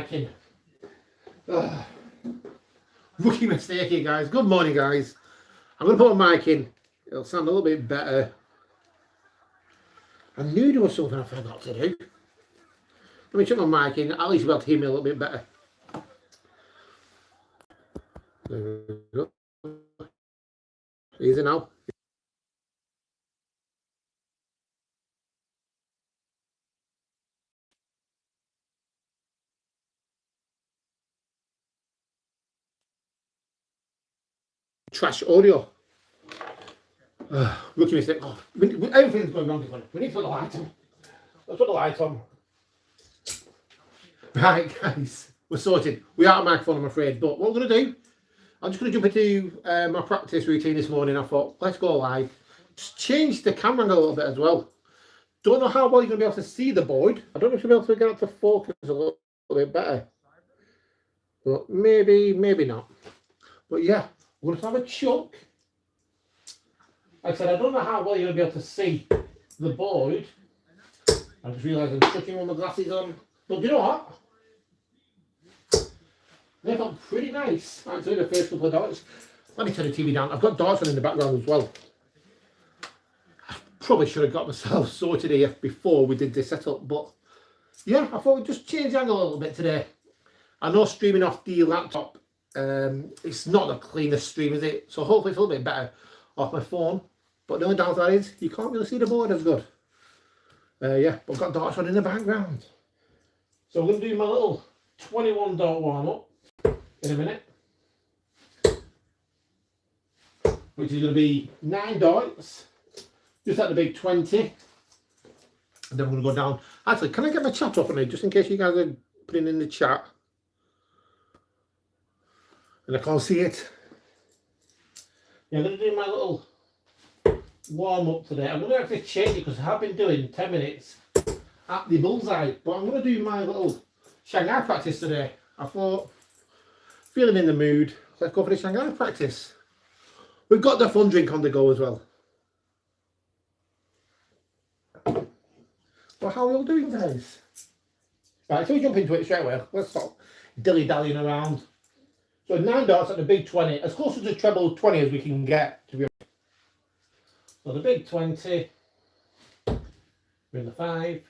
mic in. Rookie mistake here, guys. Good morning, guys. I'm going to put my mic in. It'll sound a little bit better. I knew there was something I forgot to do. Let me check my mic in. At least you'll be able to hear me a little bit better. There we go. Easy now. Trash audio. Rookie mistake. Oh, everything's going wrong this morning. We need to put the light on. Let's put the light on. Right, guys. We're sorted. We are at microphone, I'm afraid. But what we're going to do, I'm just going to jump into my practice routine this morning. I thought, let's go live. Just change the camera angle a little bit as well. Don't know how well you're going to be able to see the board. I don't know if you'll be able to get it to focus a little bit better. But maybe not. But yeah, we're going to have a chuck. Like I said, I don't know how well you're going to be able to see the board. I just realised I'm chucking one of my glasses on. But you know what? They felt pretty nice, actually, the first couple of darts. Let me turn the TV down. I've got darts on in the background as well. I probably should have got myself sorted here before we did this setup. But yeah, I thought we'd just change the angle a little bit today. I know streaming off the laptop, it's not the cleanest stream, is it? So hopefully it's a little bit better off my phone. But the only downside is you can't really see the board as good. Yeah, but I've got darts on in the background. So I'm going to do my little 21 dart warm up in a minute. Which is going to be 9 darts. Just at the big 20. And then we're going to go down. Actually, can I get my chat up on it just in case you guys are putting in the chat? And I can't see it. Yeah, I'm going to do my little warm up today. I'm going to actually change it because I have been doing 10 minutes at the bullseye. But I'm going to do my little Shanghai practice today. I thought, feeling in the mood, let's go for the Shanghai practice. We've got the fun drink on the go as well. Well, how are we all doing, guys? Right, so we jump into it straight away. Let's stop dilly-dallying around. So 9 darts at the big 20, as close to the treble 20 as we can get, to be honest. So the big 20, we're in the 5.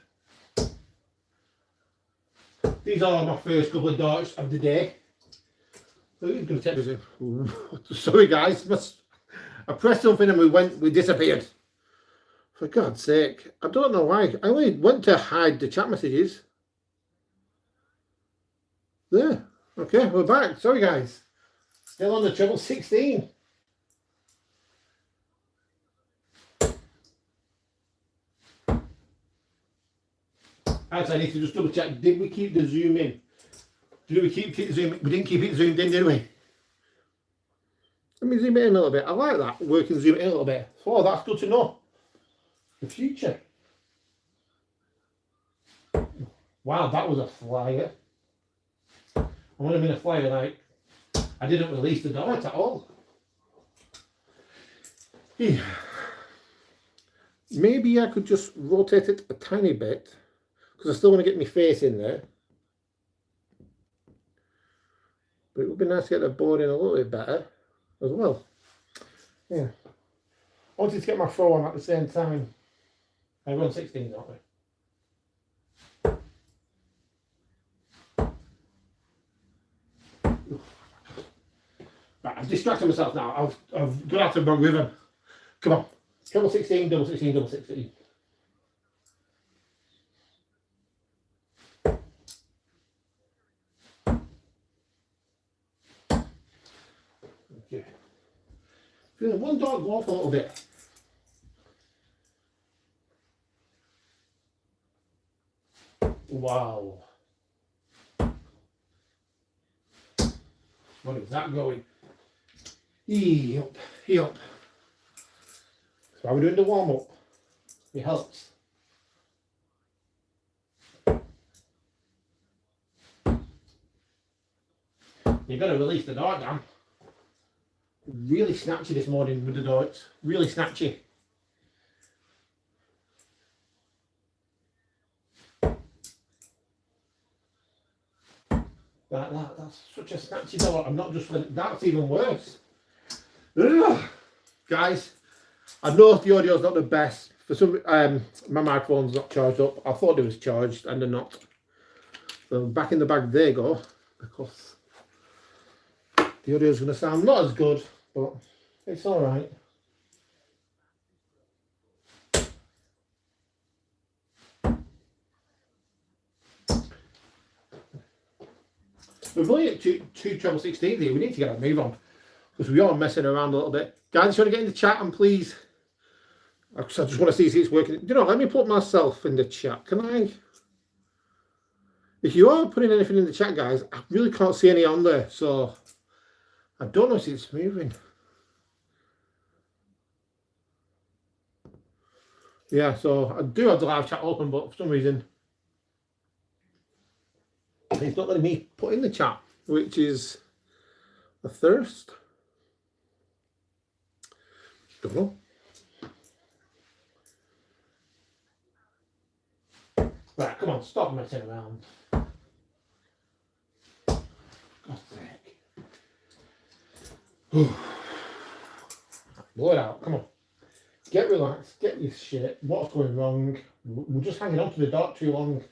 These are my first couple of darts of the day. So who's going to take this in? Sorry guys, I pressed something and we disappeared. For God's sake, I don't know why. I only went to hide the chat messages. There. Okay, we're back. Sorry guys. Still on the treble 16. Actually, I need to just double check. Did we keep the zoom in? Did we keep it zoom in? We didn't keep it zoomed in, did we? Let me zoom it in a little bit. I like that. Working zoom in a little bit. So that's good to know. The future. Wow, that was a flyer. I would have been a flyer like I didn't release the dart at all. Yeah. Maybe I could just rotate it a tiny bit because I still want to get my face in there. But it would be nice to get the board in a little bit better as well. Yeah. I wanted to get my throw on at the same time. I run 16, don't we? Right, I've distracted myself now. I've got out of the wrong rhythm. Come on. Double 16, double 16, double 16. Okay. Feeling one dart go off a little bit. Wow. What is that going? Yup, yup. So while we're doing the warm up, it helps. You've got to release the dart down. Really snatchy this morning with the darts. Really snatchy. That's such a snatchy dog. I'm not just, that's even worse. Ugh. Guys, I know the audio's not the best. For some, my microphone's not charged up. I thought it was charged and they're not. So back in the bag they go, because the audio's going to sound not as good, but it's all right. We're really at two treble 16s here. We need to get a move on because we are messing around a little bit. Guys, you want to get in the chat and please, I just want to see if it's working. You know, let me put myself in the chat. Can I? If you are putting anything in the chat, guys, I really can't see any on there. So I don't know if it's moving. Yeah, so I do have the live chat open, but for some reason it's not letting me put in the chat, which is a thirst. Don't know. Right, come on, stop messing around. God's sake. Blow it out, come on. Get relaxed, get your shit. What's going wrong? We're just hanging on to the dart too long.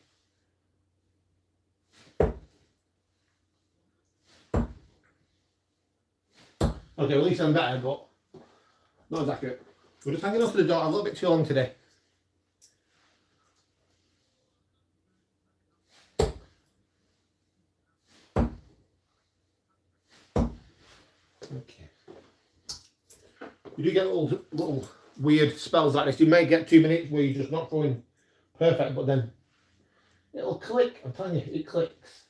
Okay, at least I'm better, but not as accurate. We're just hanging on to the dart a little bit too long today. Okay. You do get little weird spells like this. You may get 2 minutes where you're just not throwing perfect, but then it'll click. I'm telling you, it clicks.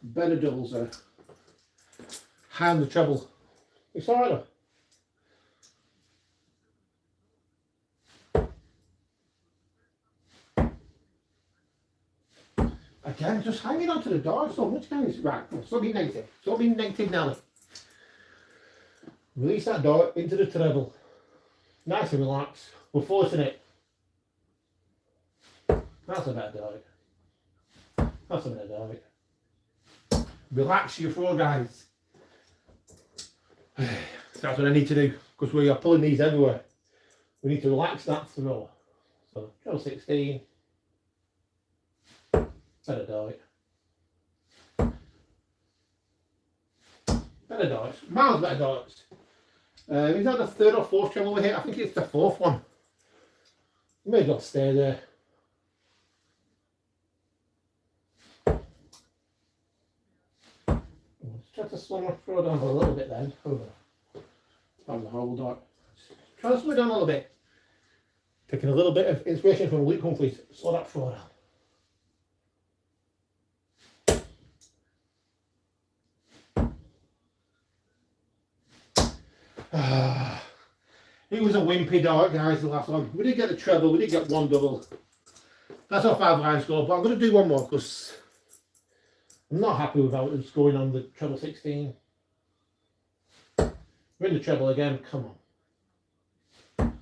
Better doubles are hand the treble. It's alright though. Again, just hanging on to the door so much, guys. Right, stop being negative. Stop being negative, Nelly. Release that door into the treble. Nice and relaxed. We're forcing it. That's a better door. That's a better door. Relax your throw, guys. That's what I need to do because we are pulling these everywhere. We need to relax that throw. So, treble 16. Better dart. Better darts. Miles better darts. Is that the third or fourth treble we hit? I think it's the fourth one. May as well stay there. Let's try to slow my throw down a little bit then. Oh, that was a horrible dart. Try to slow it down a little bit. Taking a little bit of inspiration from Luke Humphreys. Slow that throw down. It was a wimpy dart, guys, the last one. We did get a treble, we did get one double. That's our 5 line score, but I'm going to do one more because I'm not happy with how it's going on the treble 16. We're in the treble again, come on.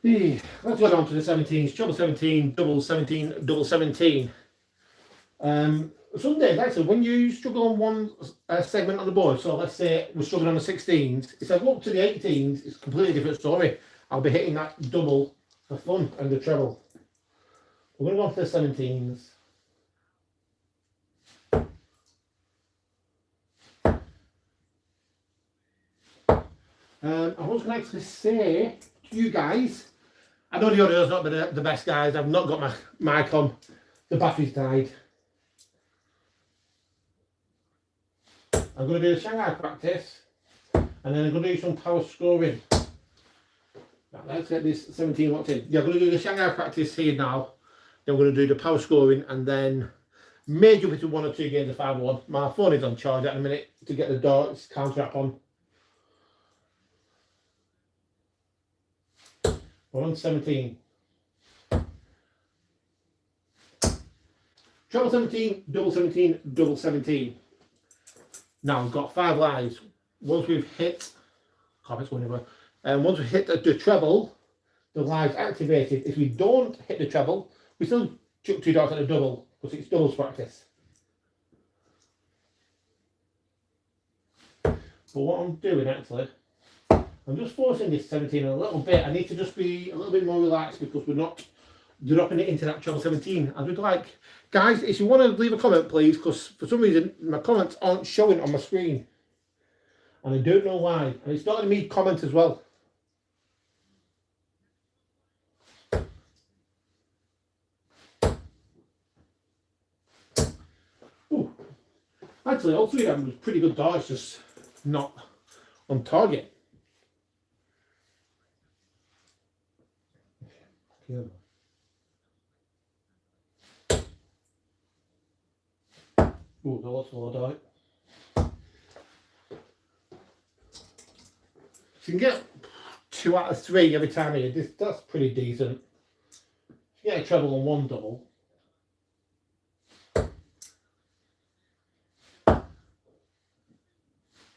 Let's go on to the 17s. Treble 17, double 17, double 17. Some days, actually, when you struggle on one segment on the board, so let's say we're struggling on the 16s, if I go up to the 18s, it's a completely different story. I'll be hitting that double for fun and the treble. We're going to go on to the 17s. I was going to actually say to you guys, I know the audio's not the best, guys. I've not got my mic on. The battery's died. I'm going to do the Shanghai practice and then I'm going to do some power scoring. Now, let's get this 17 locked in. Yeah, I'm going to do the Shanghai practice here now. Then we're going to do the power scoring and then may jump into 1 or 2 games of 5-1. My phone is on charge at the minute to get the darts counter app on. We're on 17. Treble 17, double 17, double 17. Now we've got 5 lives. once we've hit, comments going anywhere, and once we hit the treble, the live's activated. If we don't hit the treble, we still chuck 2 darts at a double because it's doubles practice. But what I'm doing actually, I'm just forcing this 17 a little bit. I need to just be a little bit more relaxed because we're not dropping it into that treble 17. I would like, guys, if you want to leave a comment, please, because for some reason my comments aren't showing on my screen. And I don't know why. And it's not letting me comment as well. Ooh. Actually, all 3 of them was pretty good darts, just not on target. Yeah. Ooh, that was a lot of dart. If you can get 2 out of 3 every time here, that's pretty decent. If you get a treble and 1 double.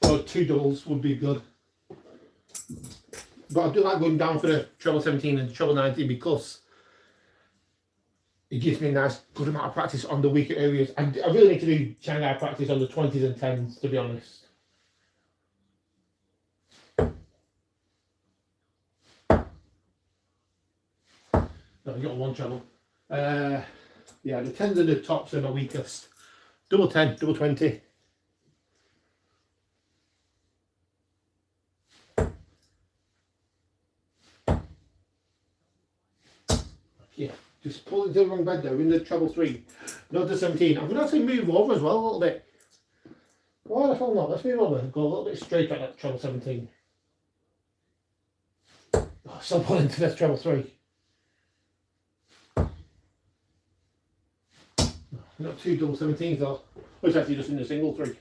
Or 2 doubles would be good. But I do like going down for the treble 17 and the treble 19 because it gives me a nice good amount of practice on the weaker areas. I really need to do Shanghai practice on the 20s and 10s, to be honest. No, I got 1 treble. Yeah, the 10s and the tops are my weakest. Double 10, double 20. Yeah, just pull it to the wrong bed there. We're in the treble 3, not the 17. I'm going to actually move over as well a little bit. Why the hell not? Let's move over and go a little bit straight at that treble 17. Oh, still pulling to this treble 3. Not 2 double 17s though. Oh, it's actually just in the single 3.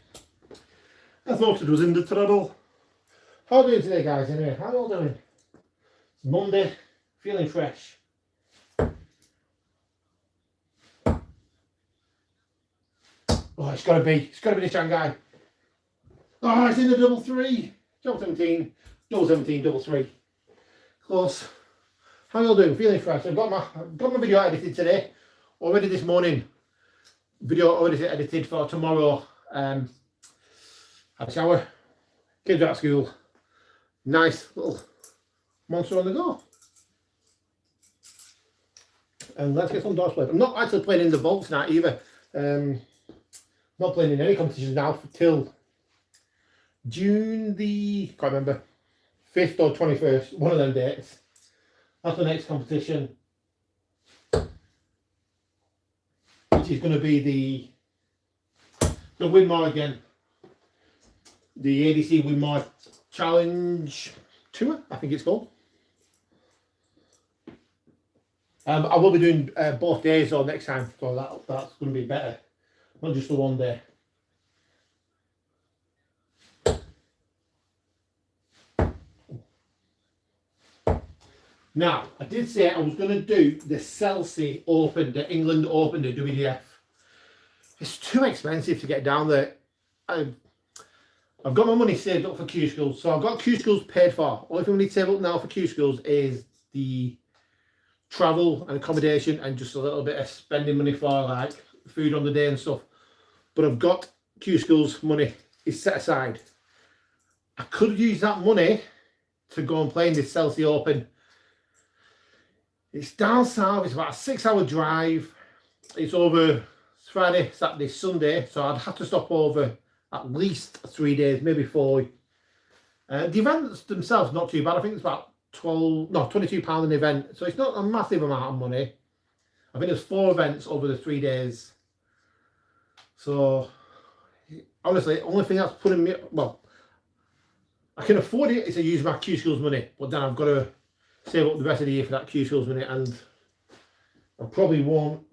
I thought it was in the treble. How are we doing today, guys? Anyway, how are you all doing? It's Monday, feeling fresh. Oh, it's got to be the Shanghai. Oh, it's in the double 3. Double 17, double 17, double 3. Close. How are you all doing? Feeling fresh. I've got my video edited today. Already this morning. Video already edited for tomorrow. Have a shower. Kids are at school. Nice little monster on the go. And let's get some darts played. I'm not actually playing in the vault tonight either. Not playing in any competitions now till June the, can't remember, 5th or 21st, one of them dates. That's the next competition, which is going to be the winmar again. The ADC winmar challenge tour, I think it's called. I will be doing both days or next time, so that's going to be better. Not just the one day. Now, I did say I was going to do the Chelsea Open, the England Open, the WDF. It's too expensive to get down there. I've got my money saved up for Q schools, so I've got Q schools paid for. All thing we need to save up now for Q schools is the travel and accommodation and just a little bit of spending money for like food on the day and stuff. But I've got Q schools money is set aside. I could use that money to go and play in this Chelsea Open. It's down south, it's about a 6-hour drive. It's over Friday, Saturday, Sunday, so I'd have to stop over at least 3 days, maybe 4. The events themselves not too bad. I think it's about £22 an event, so it's not a massive amount of money. I think there's 4 events over the 3 days. So honestly, the only thing that's putting me, well, I can afford it is to use my Q schools money, but then I've got to save up the rest of the year for that Q schools money, and I probably won't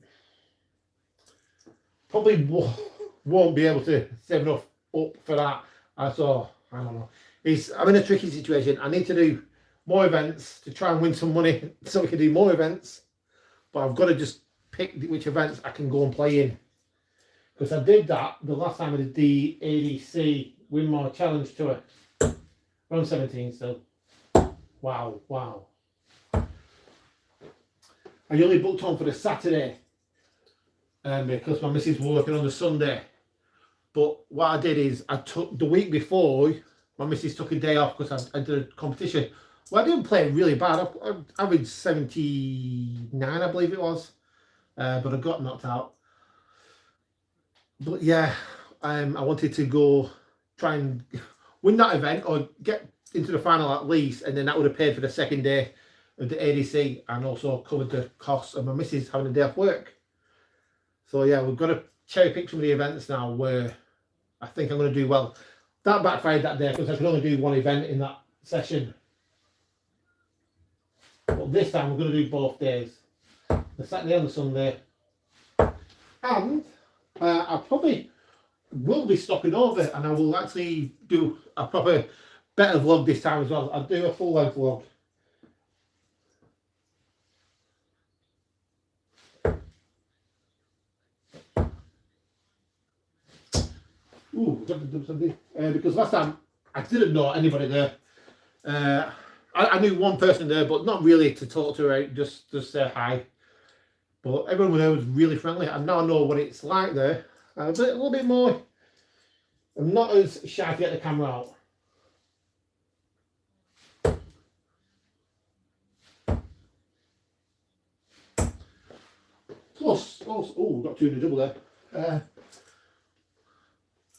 be able to save enough up for that. So I don't know. I'm in a tricky situation. I need to do more events to try and win some money so we can do more events, but I've got to just pick which events I can go and play in. Because I did that the last time I did the ADC winmar challenge tour. Round 17 still. Wow, wow. I only booked on for the Saturday because my missus was working on the Sunday. But what I did is I took the week before, my missus took a day off because I did a competition. Well, I didn't play really bad. I averaged 79, I believe it was. But I got knocked out. But yeah, I wanted to go try and win that event or get into the final at least, and then that would have paid for the second day of the ADC and also covered the costs of my missus having a day off work. So yeah, we've got to cherry pick some of the events now where I think I'm going to do well. That backfired that day because I could only do one event in that session. But this time we're going to do both days, the Saturday and the Sunday. And I probably will be stopping over and I will actually do a proper better vlog this time as well. I'll do a full length vlog. Ooh, because last time I didn't know anybody there. I knew one person there, but not really to talk to her, just say hi. But everyone there was really friendly. I now know what it's like there. A little bit more. I'm not as shy to get the camera out. Plus, oh, got two in a double there.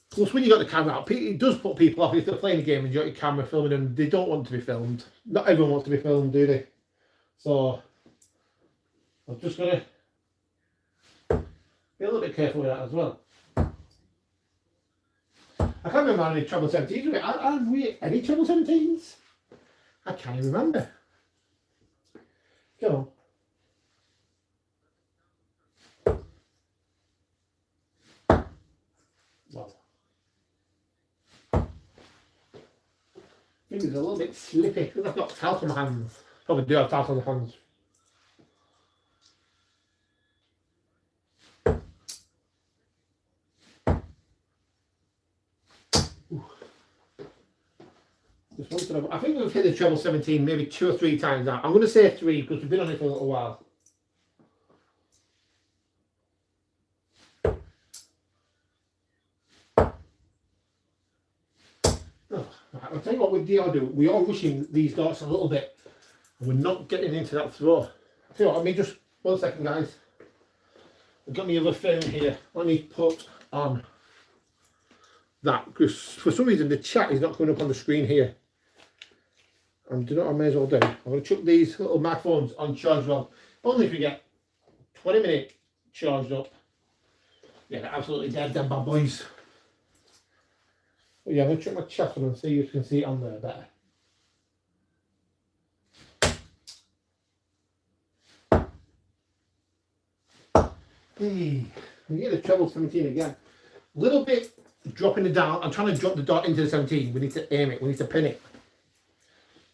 Plus, when you got the camera out, it does put people off if they're playing a game and you got your camera filming and they don't want to be filmed. Not everyone wants to be filmed, do they? So, I'm just going to be a little bit careful with that as well. I can't remember any treble 17s. Are we any treble 17s? I can't even remember. Go on. Well, fingers are a little bit slippy because I've got towels on my hands. Probably do have towels on the hands. I think we've hit the treble 17 maybe 2 or 3 times now. I'm going to say 3 because we've been on it for a little while. Oh, I'll tell you what we are doing. We are rushing these darts a little bit. And we're not getting into that throw. I'll tell you what, let me just, 1 second guys. I've got my other phone here. Let me put on that because for some reason the chat is not coming up on the screen here. And do you know what I may as well do? I'm going to chuck these little microphones on charge well. Only if we get 20 minutes charged up. Yeah, they're absolutely dead, them bad boys. But yeah, I'm going to chuck my chat on and see if you can see it on there better. Hey, we get the treble 17 again. A little bit dropping it down. I'm trying to drop the dart into the 17. We need to aim it. We need to pin it.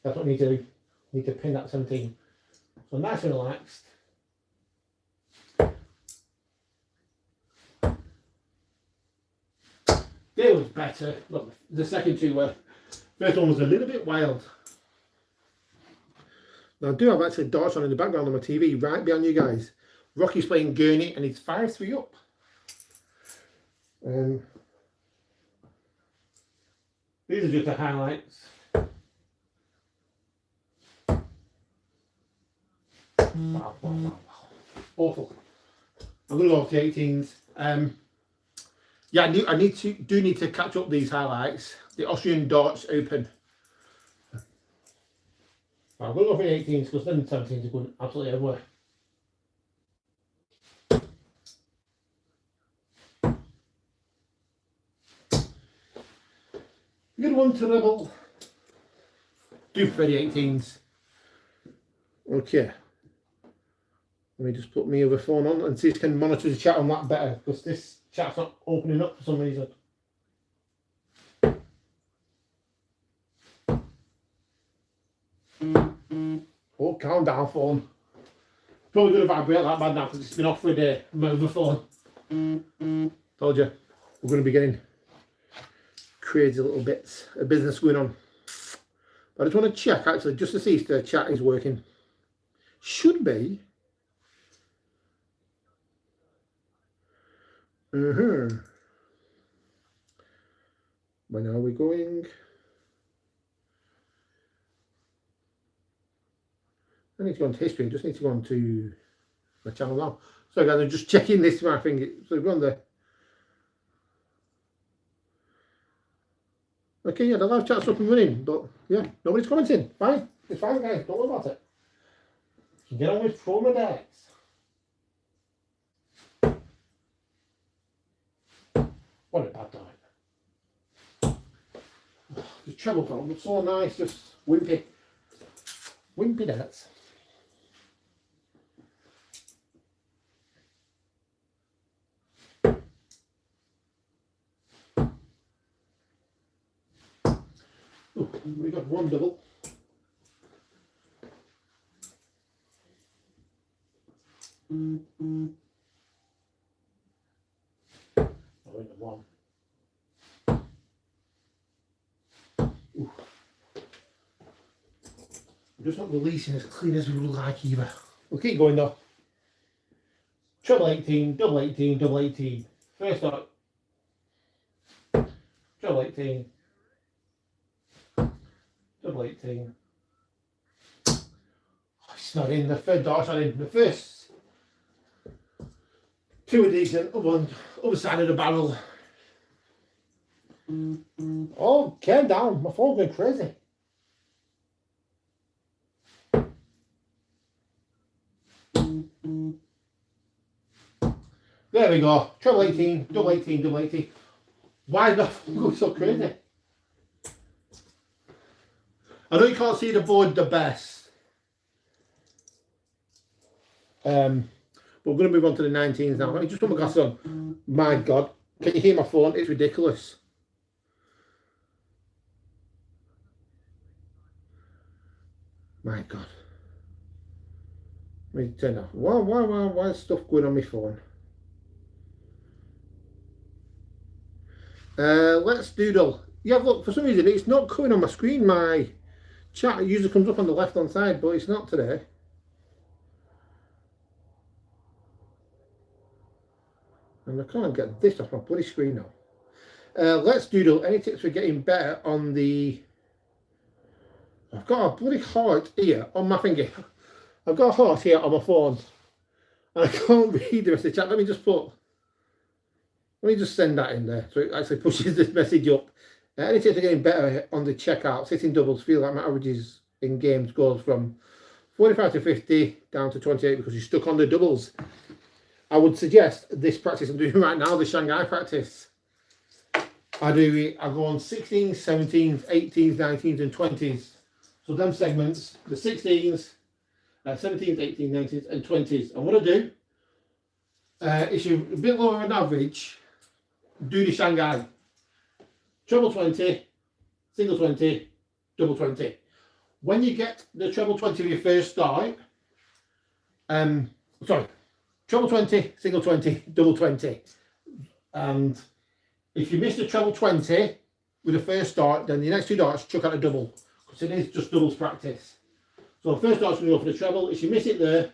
That's what we need to do. We need to pin that 17. So nice and relaxed. There was better. Look, the second two were. First one was a little bit wild. Now I do have actually darts on in the background on my TV right behind you guys. Rocky's playing Gurney and he's 5-3 up. These are just the highlights. Wow. Awful. I'm going to go off the 18s. Yeah, I need to catch up these highlights. The Austrian Darts Open. I'm going to go for the 18s because then the 17s are going absolutely everywhere. Good one to level. Do for the 18s. Okay. Let me just put my other phone on and see if I can monitor the chat on that better because this chat's not opening up for some reason. Oh, calm down, phone. Probably going to vibrate that bad now because it's been off for a day. My other phone. Told you, we're going to be getting crazy little bits of business going on. But I just want to check, actually, just to see if the chat is working. Should be. When are we going? I need to go into history. I just need to go on to my channel now. So guys, I'm just checking this my thing. So go on there. Okay, yeah, the live chat's up and running, but yeah, nobody's commenting. Fine, it's fine, guys. Don't worry about it. You can get on with promo decks. What a bad night. The treble phone looks so nice, just wimpy. Wimpy darts. Oh, we got one double. Oh, one. Ooh. I'm just not releasing as clean as we would like either. We'll keep going though. Treble 18, double 18, double 18. First up. Treble 18. Double 18. Oh, it's not in. The third dart's not in. The first two are decent. Other side of the barrel. Oh, calm down. My phone's going crazy. There we go. Treble 18, double 18, double 18. Why is my phone going so crazy? I know you can't see the board the best. But we're going to move on to the 19s now. Let me just put my glasses on. My God. Can you hear my phone? It's ridiculous. My God. Let me turn off. Why is stuff going on my phone? Let's doodle. Yeah, look, for some reason it's not coming on my screen. My chat usually comes up on the left hand side, but it's not today. And I can't get this off my bloody screen now. Let's doodle. Any tips for getting better on the... I've got a bloody heart here on my finger. I've got a heart here on my phone. And I can't read the rest of the chat. Let me just send that in there so it actually pushes this message up. Any tips for getting better on the checkout? Sitting doubles, feel like my averages in games goes from 45 to 50 down to 28 because you're stuck on the doubles. I would suggest this practice I'm doing right now, the Shanghai practice. I go on 16s, 17s, 18s, 19s and 20s. So them segments, the 16s, 17s, 18s, 19s and 20s. And what I do, if you're a bit lower than average, do the Shanghai. Treble 20, single 20, double 20. When you get the treble 20 with your first start, treble 20, single 20, double 20. And if you miss the treble 20 with the first start, then the next two darts chuck out a double, because it is just doubles practice. So the first dart's going to go for the treble. If you miss it there,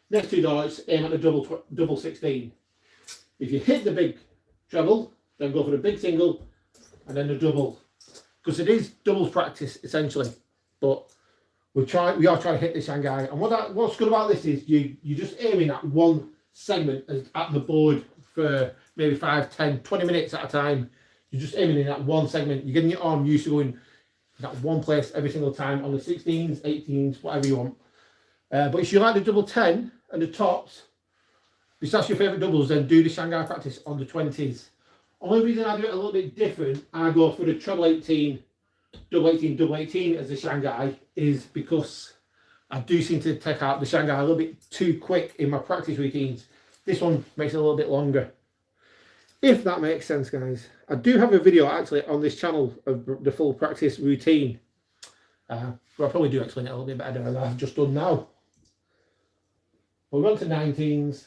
next two darts aim at the double 16. If you hit the big treble, then go for the big single and then the double, because it is doubles practice essentially. But we are trying to hit the Shanghai. And what's good about this is you're just aiming at one segment at the board for maybe 5, 10, 20 minutes at a time. You're just aiming in at one segment. You're getting your arm used to going in that one place every single time on the 16s, 18s, whatever you want. But if you like the double 10 and the tops, if that's your favourite doubles, then do the Shanghai practice on the 20s. Only reason I do it a little bit different, I go for the treble 18, double 18, double 18 as the Shanghai, is because I do seem to take out the Shanghai a little bit too quick in my practice routines. This one makes it a little bit longer. If that makes sense, guys. I do have a video actually on this channel of the full practice routine. But I'll probably do explain it a little bit better than I've just done now. We're on to 19s.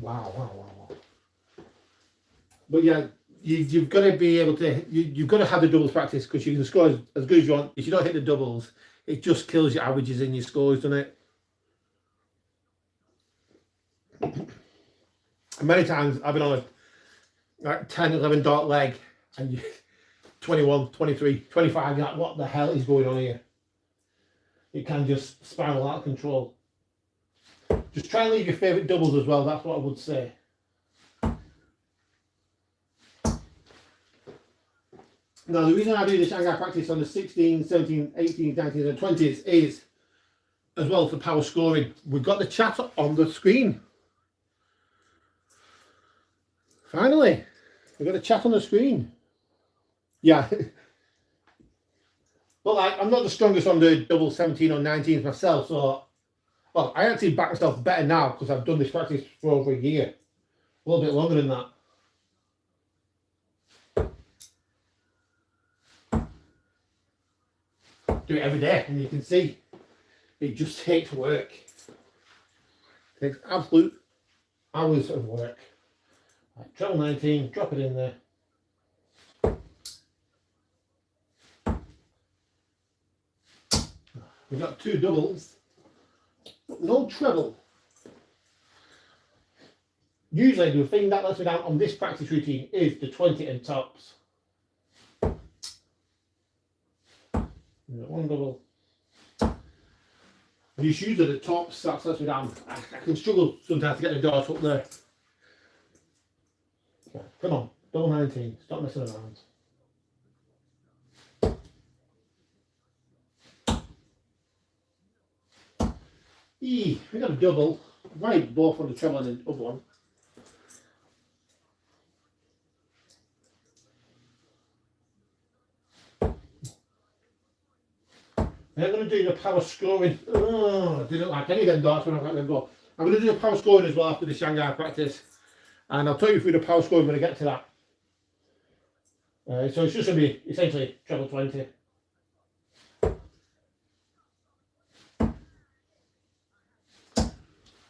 Wow. But yeah, you've got to be able to, you've got to have the doubles practice, because you can score as good as you want. If you don't hit the doubles, it just kills your averages and your scores, doesn't it? Many times I've been on a like 10, 11 dart leg and you 21, 23, 25, you're like, what the hell is going on here? It can just spiral out of control. Just try and leave your favourite doubles as well, that's what I would say. Now, the reason I do the Shanghai practice on the 16s, 17s, 18s, 19s and 20s is as well for power scoring. We've got the chat on the screen. Finally, we've got a chat on the screen. Yeah. But like, I'm not the strongest on the double 17 or 19s myself, so well, I actually back myself better now because I've done this practice for over a year. A little bit longer than that. Do it every day and you can see it just takes work. It takes absolute hours of work. Right, treble 19, drop it in there. We've got two doubles, but no treble. Usually the thing that lets me down on this practice routine is the 20 and tops. One double. These shoes are the tops, that lets me down. I can struggle sometimes to get the dart up there. Okay, come on, double 19, stop messing around. We got a double, right, both on the treble and the other one. I'm going to do the power scoring. Oh, I didn't like any of them darts when I got them go. I'm going to do the power scoring as well after the Shanghai practice. And I'll tell you through the power scoring when I get to that. So it's just going to be essentially treble 20.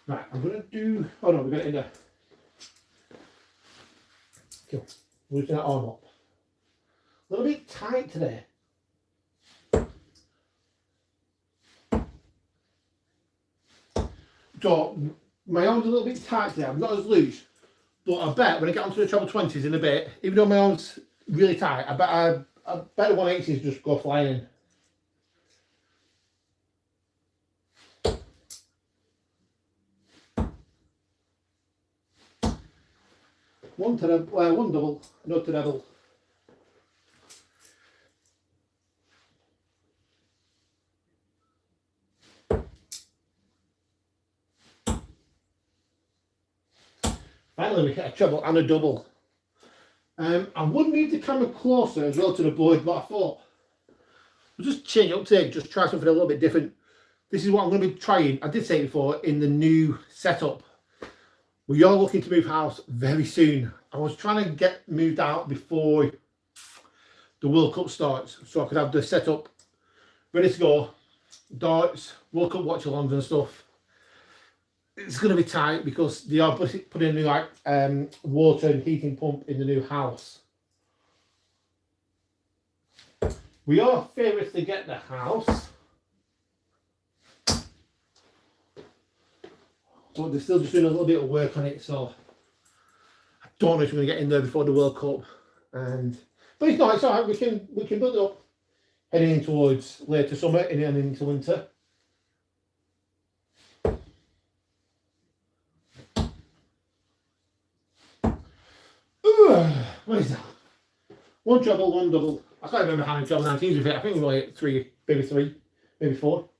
Right, I'm going to do, oh no, we've got it in there. Cool. Loosen that arm up. A little bit tight today. So, my arm's a little bit tight today, I'm not as loose. But I bet when I get onto the treble 20s in a bit, even though my arm's really tight, I bet the 180s just go flying. One double, no treble. Finally, we hit a treble and a double. I would need the camera closer as well to the board, but I thought we'll just change it up today, just try something a little bit different. This is what I'm going to be trying. I did say it before in the new setup. We are looking to move house very soon. I was trying to get moved out before the World Cup starts, so I could have the setup ready to go. Darts, World Cup watch-alongs and stuff. It's going to be tight because they are putting a new like water and heating pump in the new house. We are favourites to get the house, but they're still just doing a little bit of work on it, so I don't know if we're going to get in there before the World Cup. But it's not, it's alright, we can build it up heading in towards later summer and into winter. What is that? One treble, one double. I can't remember how many treble 19s we've hit. I think we've only hit three, maybe four.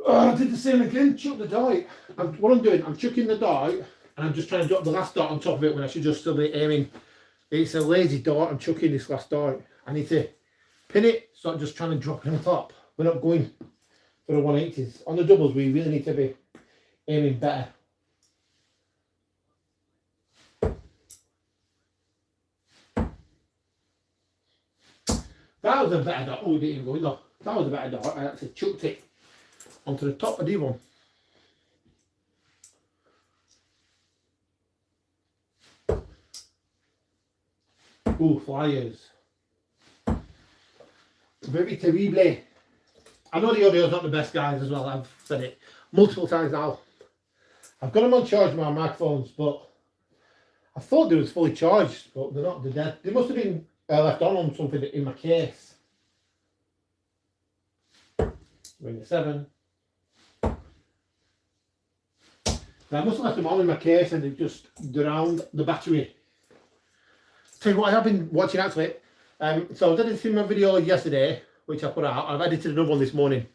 Oh, I did the same again, chuck the dart. What I'm doing, I'm chucking the dart and I'm just trying to drop the last dart on top of it when I should just still be aiming. It's a lazy dart, I'm chucking this last dart. I need to pin it, so I'm just trying to drop it on top. We're not going for the 180s. On the doubles, we really need to be aiming better. That That was a better dart. Oh, it didn't even go in though. That was a better dart. I actually chucked it onto the top of the one. Ooh, flyers. Very terrible. I know the audio's not the best, guys, as well. I've said it multiple times now. I've got them on charge, my microphones, but I thought they was fully charged, but they're not. They're dead. They must have been left on something in my case. Ring 7. Now, I must have left them on in my case and they've just drowned the battery. Tell you what, I have been watching actually. So I was editing my video yesterday, which I put out. I've edited another one this morning,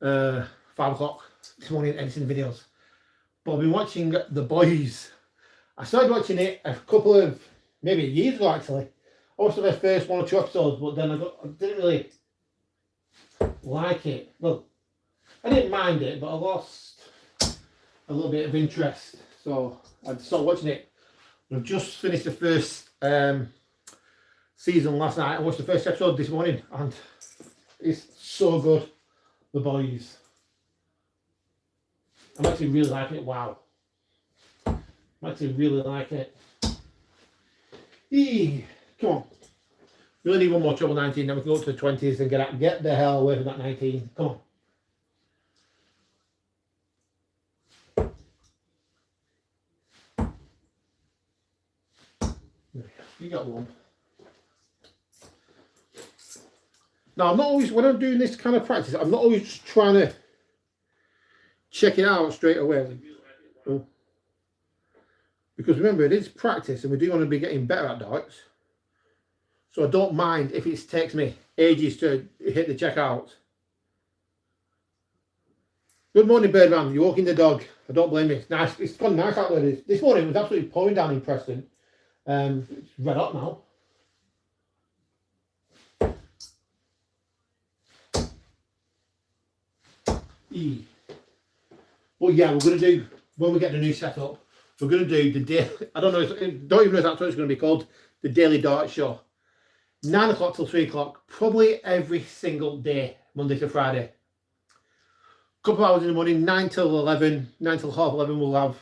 5 o'clock this morning, editing videos. But I've been watching The Boys. I started watching it a couple of, maybe years ago actually. I watched the first 1 or 2 episodes, but then I didn't really like it. Well, I didn't mind it, but I lost a little bit of interest. So I stopped watching it. I've just finished the first season last night. I watched the first episode this morning and it's so good. The Boys. I'm actually really liking it. Wow. I'm actually really liking it. Eee, come on. We only need one more treble 19, then we can go up to the 20s and get the hell away from that 19. Come on. You got one. Now, I'm not always, when I'm doing this kind of practice, I'm not always trying to check it out straight away. Oh. Because remember, it is practice and we do want to be getting better at darts. So I don't mind if it takes me ages to hit the checkout. Good morning, Birdman. You're walking the dog. I don't blame you. It's nice. It's gone nice out there. This morning it was absolutely pouring down in Preston. It's red hot now. But yeah, we're going to do, when we get the new setup, we're going to do the day, I don't know, don't even know if that's what it's going to be called, the Daily Dart Show. 9 o'clock till 3 o'clock, probably every single day, Monday to Friday. Couple of hours in the morning, 9 till 11, 9 till half 11 we'll have,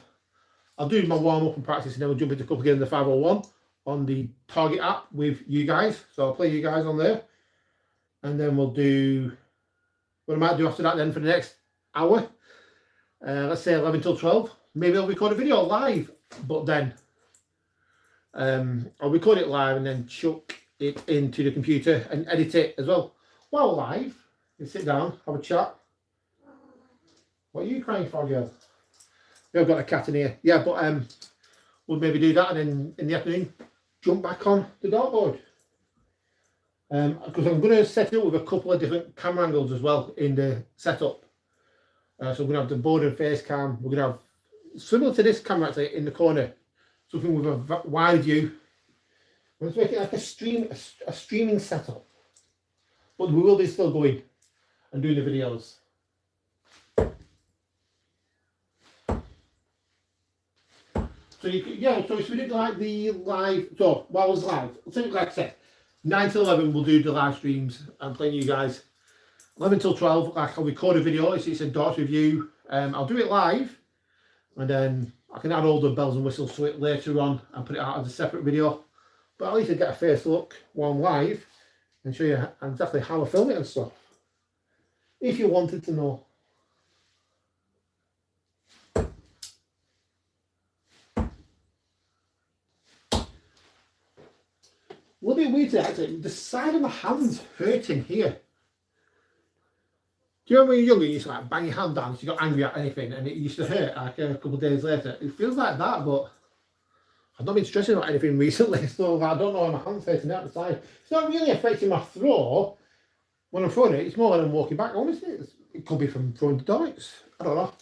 I'll do my warm up and practice and then we'll jump into a couple again in the 501 on the Target app with you guys. So I'll play you guys on there. And then we'll do, what I might do after that then for the next hour, let's say 11 till 12. Maybe I'll record a video live, but then I'll record it live and then chuck it into the computer and edit it as well. While live, you sit down, have a chat. What are you crying for, girl? Yeah, I've got a cat in here. Yeah, but we'll maybe do that and then in the afternoon jump back on the dartboard. Because I'm going to set it up with a couple of different camera angles as well in the setup. So we're going to have the board and face cam. We're going to have, similar to this camera actually, in the corner, something with a wide view. Let's make it like a streaming setup. But we will be still going and doing the videos. So you could, yeah, so if we did like the live, so while I was live, like I said, 9 till 11 we'll do the live streams and playing you guys. 11 till 12, like I'll record a video, it's a darts review. I'll do it live and then I can add all the bells and whistles to it later on and put it out as a separate video. But at least I get a first look while I'm live and show you exactly how I film it and stuff. If you wanted to know. A little bit weird actually, the side of my hand's hurting here. Do you remember when you were younger, you used to like bang your hand down if you got angry at anything and it used to hurt like a couple of days later? It feels like that, but I've not been stressing about anything recently, so I don't know why my hand's hurting out the side. It's not really affecting my throw when I'm throwing it, it's more when I'm walking back. Honestly, it could be from throwing the darts. I don't know.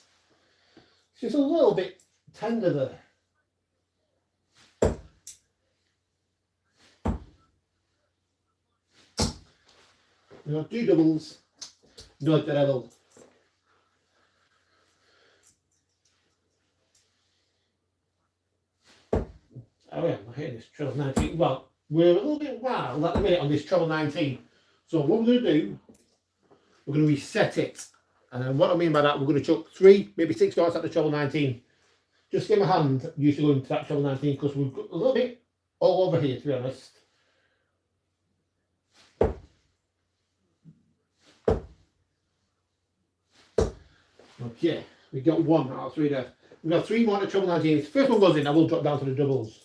It's just a little bit tender there. You know, 2 doubles, no treble. Oh yeah, I'm hitting this treble 19. Well, we're a little bit wild at the minute on this treble 19. So what we're going to do, we're going to reset it. And what I mean by that, we're going to chuck 3, maybe 6 darts at the treble 19. Just get my hand used to going to that treble 19 because we've got a little bit all over here, to be honest. Okay, we got 1 out of 3 there. We've got 3 more at the treble 19. If the first one goes in, I will drop down to the doubles.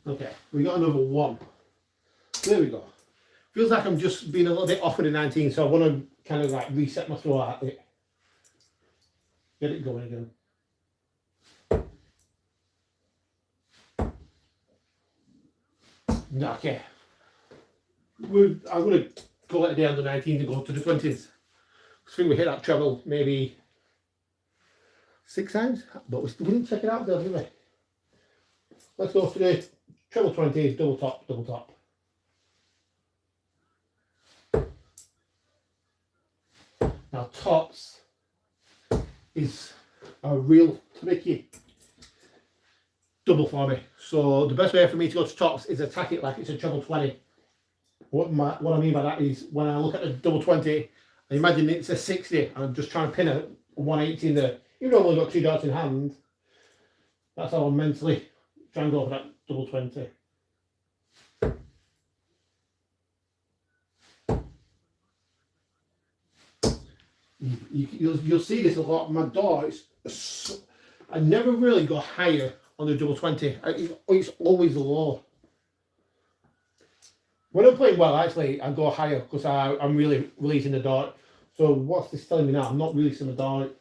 Okay, we got another 1. There we go. Feels like I'm just being a little bit off with the 19, so I want to kind of like reset my throw at it. Get it going again. Okay. I'm going to call it a day on the 19th and go to the 20s. I think we hit that treble maybe 6 times, but we didn't check it out there, did we? Let's go for the treble 20s, double top, double top. Now tops is a real tricky double for me. So the best way for me to go to tops is attack it like it's a treble 20. What I mean by that is when I look at the double 20, I imagine it's a 60 and I'm just trying to pin a 180 in there. Even though I've only got 2 darts in hand, that's how I'm mentally trying to go for that double 20. You'll see this a lot. My darts, I never really go higher on the double 20. It's always low. When I'm playing well, actually, I go higher because I'm really releasing the dart. So what's this telling me now? I'm not releasing the dart.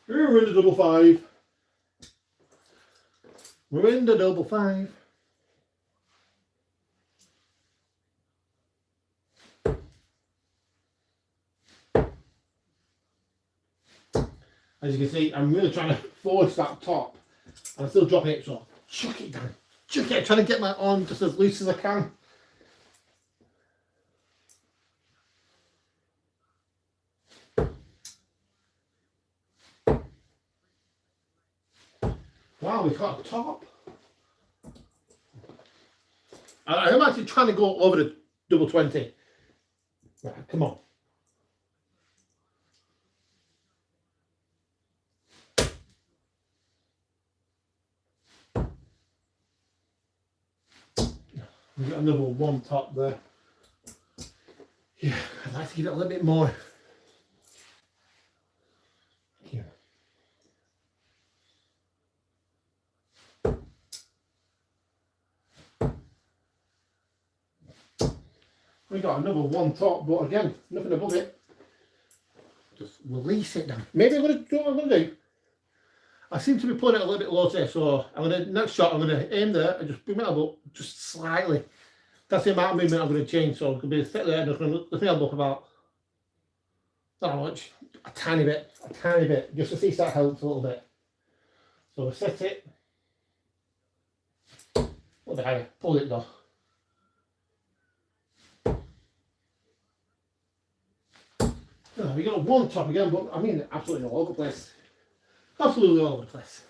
We're in the double 5. We're in the double 5. As you can see, I'm really trying to force that top. And I'm still dropping it, so chuck it down. Chuck it, trying to get my arm just as loose as I can. Wow, we've got a top. I'm actually trying to go over the double 20. Right, come on. We've got another 1 top there. Yeah, I'd like to give it a little bit more. Here. We got another 1 top, but again, nothing above it. Just release it down. Maybe I'm going to do what I'm going to do. I seem to be pulling it a little bit low today, so next shot I'm going to aim there and just bring my elbow up just slightly. That's the amount of movement I'm going to change, so I'm going to be sit there and I'm going to lift my elbow up about, not much, a tiny bit, just to see if that helps a little bit. So we set it, a little bit higher, pull it though. We got 1 top again, but I mean absolutely all over the place. Absolutely all over the place.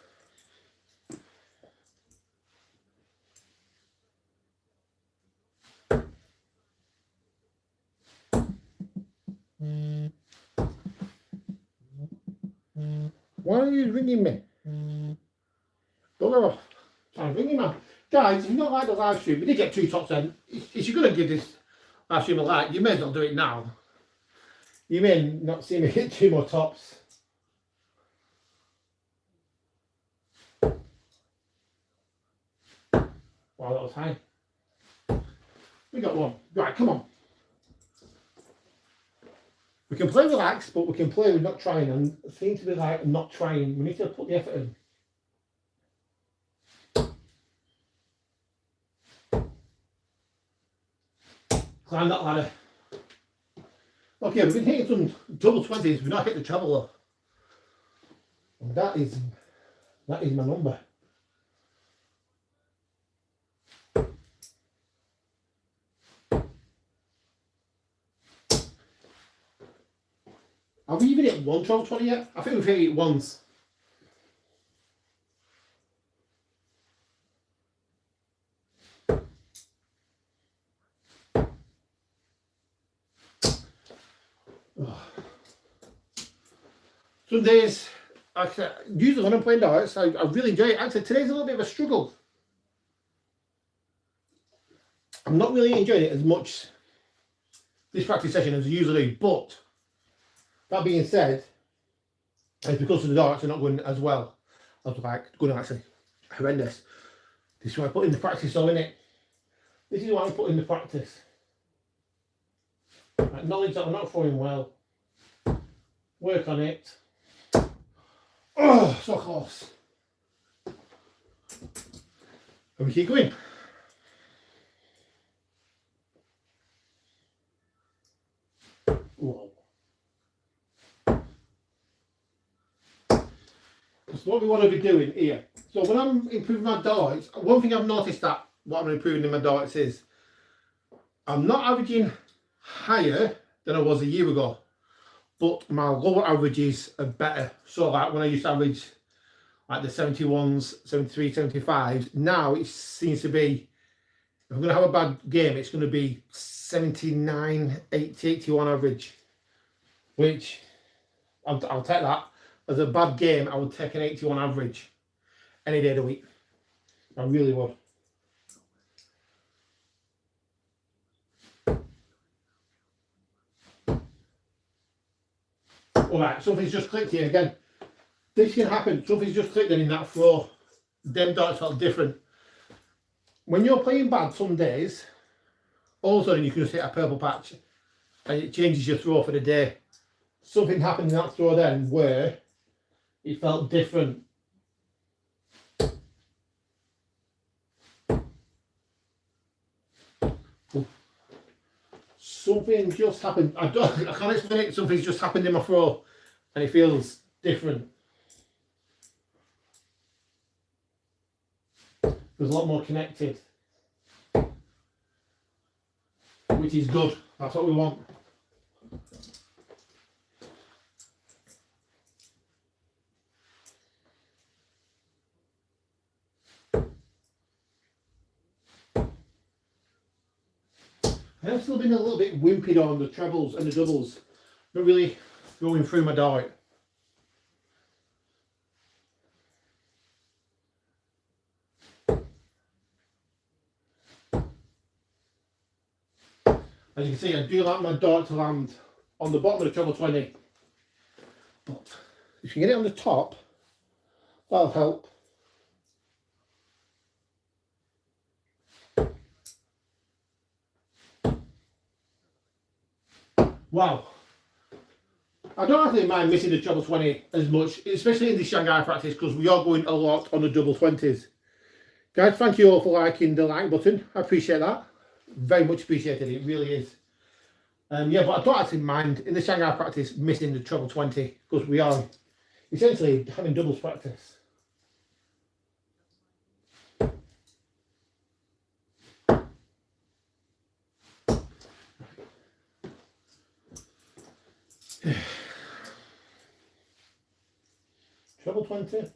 Why are you ringing me? Don't go off. I'm ringing, man. Guys, if you don't like the live stream, we did get 2 tops then. If you're going to give this live stream a like, you may as well do it now. You may not see me hit 2 more tops. Wow, that was high. We got 1. Right, come on. We can play relaxed, but we can play with not trying, and it seems to be like not trying. We need to put the effort in. Climb that ladder. Okay, we've been hitting some double 20s, we've not hit the treble though. And that is my number. Have we even hit one 12-20 yet? I think we've hit it once. Oh. Some days, usually when I'm playing darts, I really enjoy it. Actually, today's a little bit of a struggle. I'm not really enjoying it as much this practice session as I usually do, but that being said, it's because the darts are not going as well. I was like, going actually horrendous. This is why I put in the practice, so innit? This is why I put in the practice. Acknowledge that I'm not throwing well. Work on it. Oh, so close. And we keep going. Whoa. That's what we want to be doing here. So when I'm improving my darts, one thing I've noticed that what I'm improving in my darts is I'm not averaging higher than I was a year ago, but my lower averages are better. So like when I used to average like the 71s, 73, 75s, now it seems to be, if I'm going to have a bad game, it's going to be 79, 80, 81 average, which I'll take that. As a bad game, I would take an 81 average any day of the week. I really would. Alright, something's just clicked here again. This can happen. Something's just clicked in that throw. Them darts felt different. When you're playing bad some days, all of a sudden you can just hit a purple patch and it changes your throw for the day. Something happened in that throw then where it felt different. Something just happened. I can't explain it. Something's just happened in my throw and it feels different. Feels a lot more connected, which is good. That's what we want. I have still been a little bit wimpy on the trebles and the doubles, not really going through my dart. As you can see, I do like my dart to land on the bottom of the treble 20, but if you get it on the top, that'll help. Wow. I don't actually mind missing the treble 20 as much, especially in the Shanghai practice, because we are going a lot on the double 20s. Guys, thank you all for liking the like button. I appreciate that. Very much appreciated. It really is. Yeah, but I don't actually mind in the Shanghai practice missing the treble 20 because we are essentially having doubles practice. Treble 20.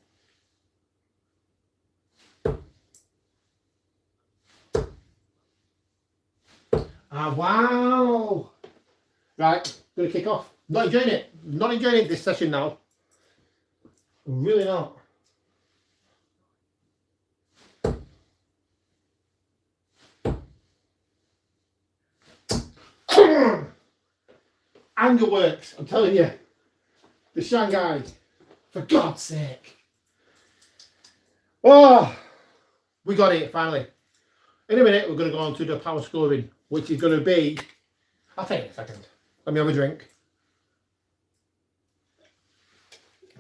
Ah, wow. Right, gonna kick off. Not enjoying it. Not enjoying this session now. Really not. Anger works, I'm telling you. The Shanghai, for God's sake. Oh, we got it finally. In a minute, we're going to go on to the power scoring, which is going to be, I'll take it a second. Let me have a drink.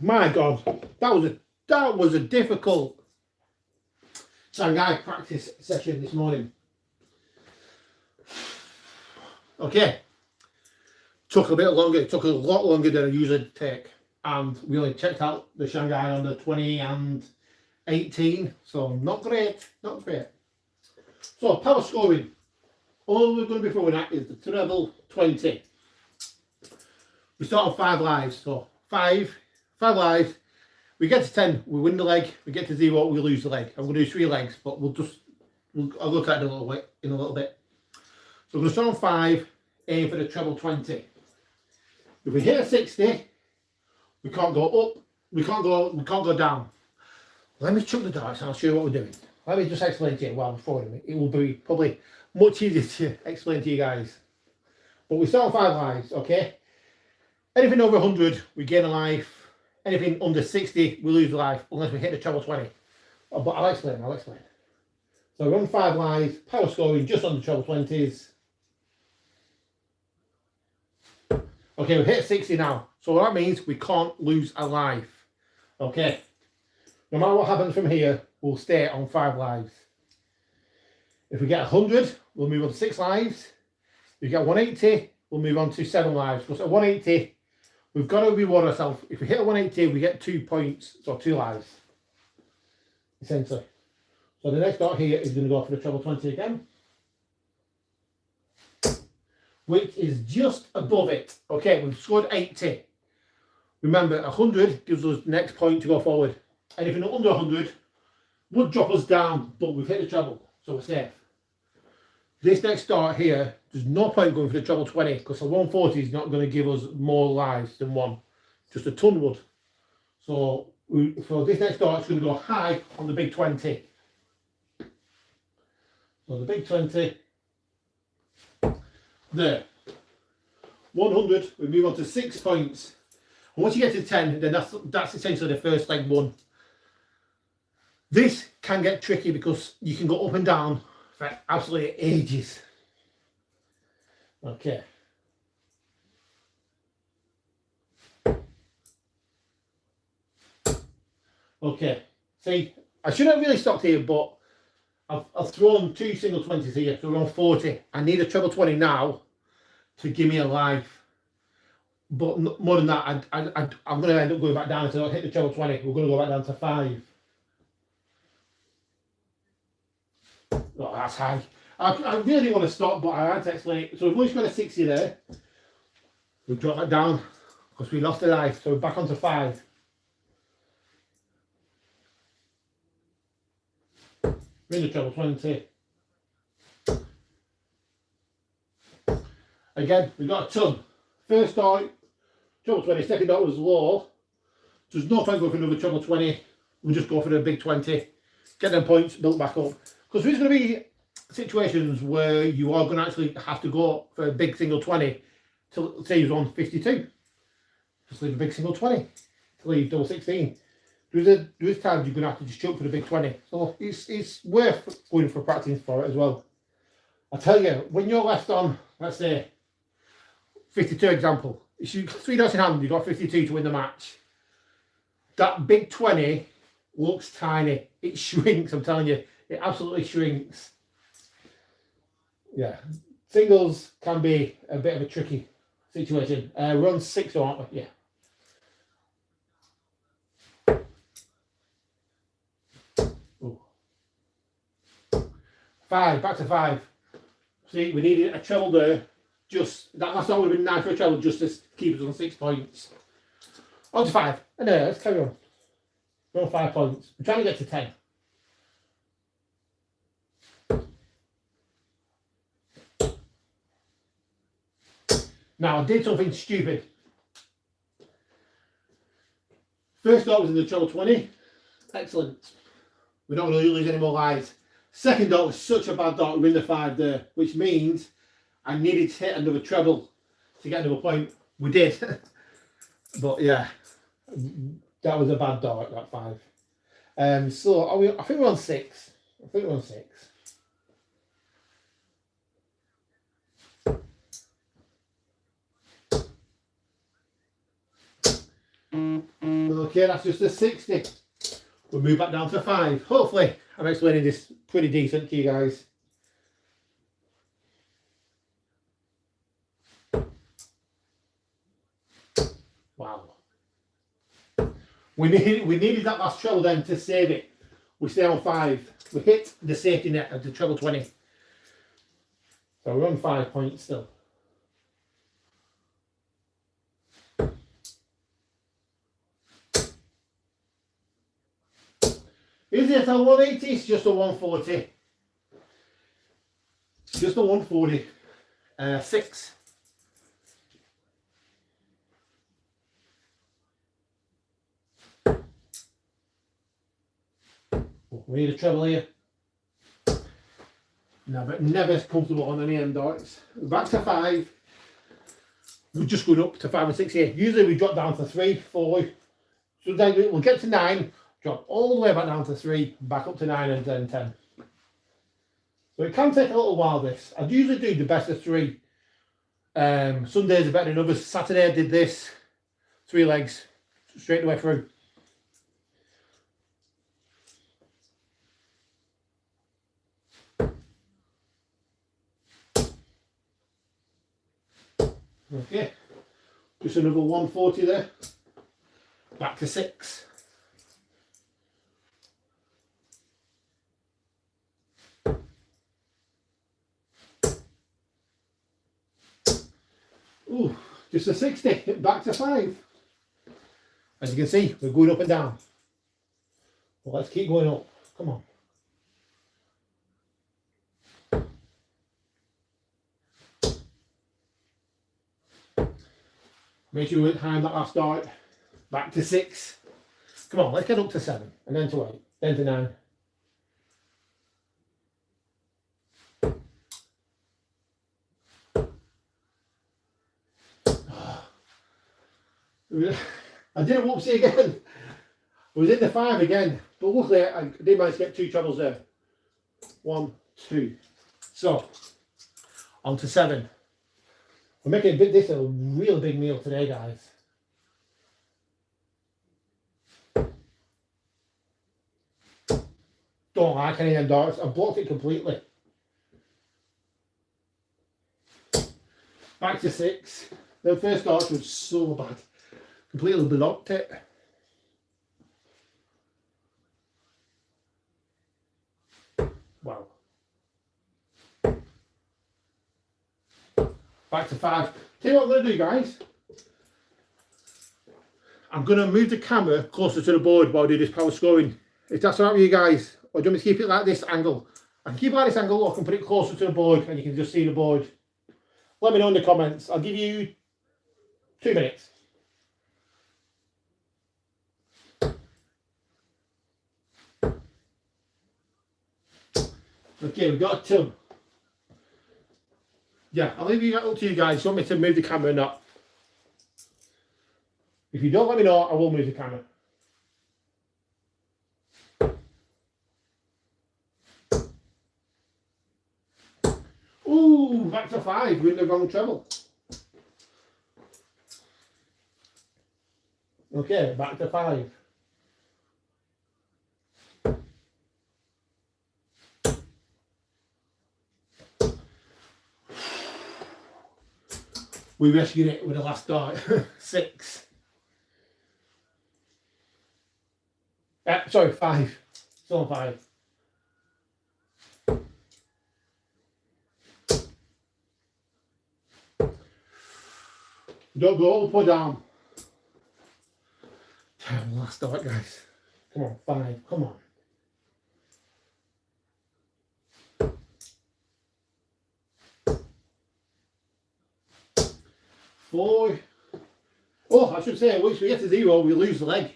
My God, that was a difficult Shanghai practice session this morning. Okay. Took a bit longer, it took a lot longer than I usually take. And we only checked out the Shanghai on the 20 and 18. So not great, not great. So power scoring. All we're going to be throwing at is the treble 20. We start on 5 lives. So 5 lives. We get to 10, we win the leg. We get to 0, we lose the leg. I'm going to do 3 legs, but I'll look at it in a little bit. So we're going to start on 5, aim for the treble 20. If we hit a 60, we can't go up, we can't go down. Let me chuck the darts and I'll show you what we're doing. Let me just explain to you while I'm throwing it. It will be probably much easier to explain to you guys. But we start on 5 lives, okay? Anything over 100, we gain a life. Anything under 60, we lose a life unless we hit the treble 20. But I'll explain. So we're on 5 lives, power scoring just on the treble 20s. Okay, we've hit 60 now. So that means we can't lose a life. Okay. No matter what happens from here, we'll stay on 5 lives. If we get 100, we'll move on to 6 lives. If we get 180, we'll move on to 7 lives. Because at 180, we've got to reward ourselves. If we hit a 180, we get 2 points, so 2 lives. Essentially. So the next dot here is going to go for the treble 20 again, which is just above it. Okay, we've scored 80. Remember, 100 gives us the next point to go forward. Anything under 100 would drop us down, but we've hit the treble, so we're safe. This next dart here, there's no point going for the treble 20 because the 140 is not going to give us more lives than 1. Just a ton would. So for this next dart, it's going to go high on the big 20. So the big 20, there. 100, we move on to 6 points. And once you get to 10, then that's essentially the first leg won. This can get tricky because you can go up and down for absolutely ages. Okay. Okay. See, I shouldn't have really stopped here, but I've thrown 2 single 20s here, so we're on 40. I need a treble 20 now to give me a life. But more than that, I'm going to end up going back down until I hit the treble 20. We're going to go back down to 5. Oh, that's high. I really didn't want to stop, but I had to explain it. So we've only got a 60 there. We've dropped that down because we lost a life. So we're back onto 5. We're in the treble 20. Again, we've got a ton. First dart, treble 20. Second dart was low. There's no point going for another treble 20. We'll just go for the big 20. Get them points, build back up. Because there's going to be situations where you are going to actually have to go for a big single 20 to say you're on 52. Just leave a big single 20 to leave double 16. There's times you're going to have to just shoot for the big 20. So it's worth going for practice for it as well. I tell you, when you're left on, let's say, 52 example, if you 3 darts in hand, you've got 52 to win the match. That big 20 looks tiny. It shrinks, I'm telling you. It absolutely shrinks. Yeah, singles can be a bit of a tricky situation. We're on 6, aren't we? Yeah. Ooh. 5, back to 5. See, we needed a treble there. Just that last one would have been nice for a treble, just to keep us on 6 points. On to 5. And let's carry on. We're on 5 points. We're trying to get to 10. Now, I did something stupid. First dart was in the treble 20. Excellent. We're not going to lose any more lives. Second dart was such a bad dart. We're in the 5 there, which means I needed to hit another treble to get another point. We did. But yeah, that was a bad dart, that 5. So I think we're on 6. I think we're on 6. Okay, that's just a 60. We'll move back down to 5. Hopefully, I'm explaining this pretty decent to you guys. Wow. We needed that last treble then to save it. We stay on 5. We hit the safety net of the treble 20. So we're on 5 points still. Is it a 180? It's just a 140. Just a 140. 6. We need a treble here. Never comfortable on any end darts. Back to 5. We're just going up to 5 and 6 here. Usually we drop down to 3, 4. So then we'll get to 9, drop all the way back down to 3, back up to 9 and then 10. So it can take a little while this. I usually do the best of 3. Some days are better than others. Saturday I did this. 3 legs, straight the way through. Okay, just another 140 there. Back to 6. Ooh, just a 60. Back to 5. As you can see, we're going up and down. Well, let's keep going up. Come on. Make sure we hit high on that last dart. Back to 6. Come on, let's get up to 7. And then to 8. Then to 9. I did a whoopsie again. I was in the 5 again. But luckily I did manage to get 2 trebles there. 1, 2. So, on to 7. We're making this a real big meal today, guys. Don't like any of them darts. I've blocked it completely. Back to 6. The first dart was so bad. Completely blocked it. Wow. Back to 5. Tell you what I'm going to do, guys. I'm going to move the camera closer to the board while I do this power scoring. If that's all right with you guys. Or do you want me to keep it like this angle? I can keep it like this angle, or I can put it closer to the board and you can just see the board. Let me know in the comments. I'll give you 2 minutes. Okay, we've got a 2. Yeah, I'll leave you up to you guys. You want me to move the camera or not? If you don't let me know, I will move the camera. Ooh, back to 5. We're in the wrong treble. Okay, back to 5. We rescued it with the last dart. 6. Sorry, 5. Still on 5. Don't go up or down. Damn, last dart, guys. Come on, 5. Come on. 4. Oh, I should say, once we get to 0, we lose the leg.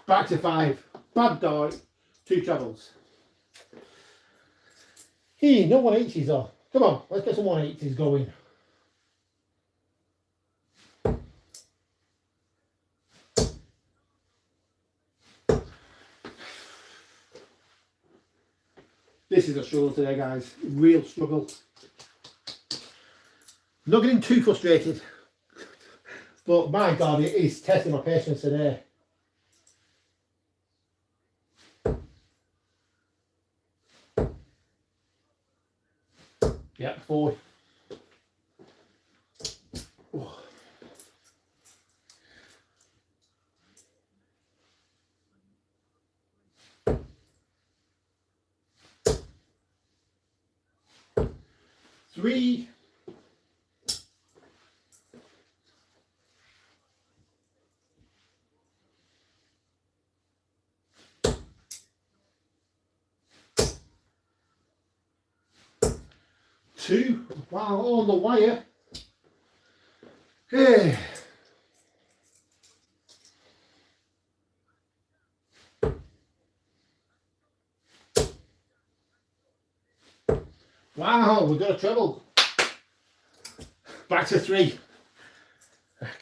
Back to 5. Bad dart. 2 trebles. Hey, no 180s though. Come on, let's get some 180s going. This is a struggle today, guys. Real struggle. I'm not getting too frustrated, but my God, it is testing my patience today. Yep, 4. Oh. 3. Two. Wow, on the wire. Hey. Wow, we've got a treble. Back to 3.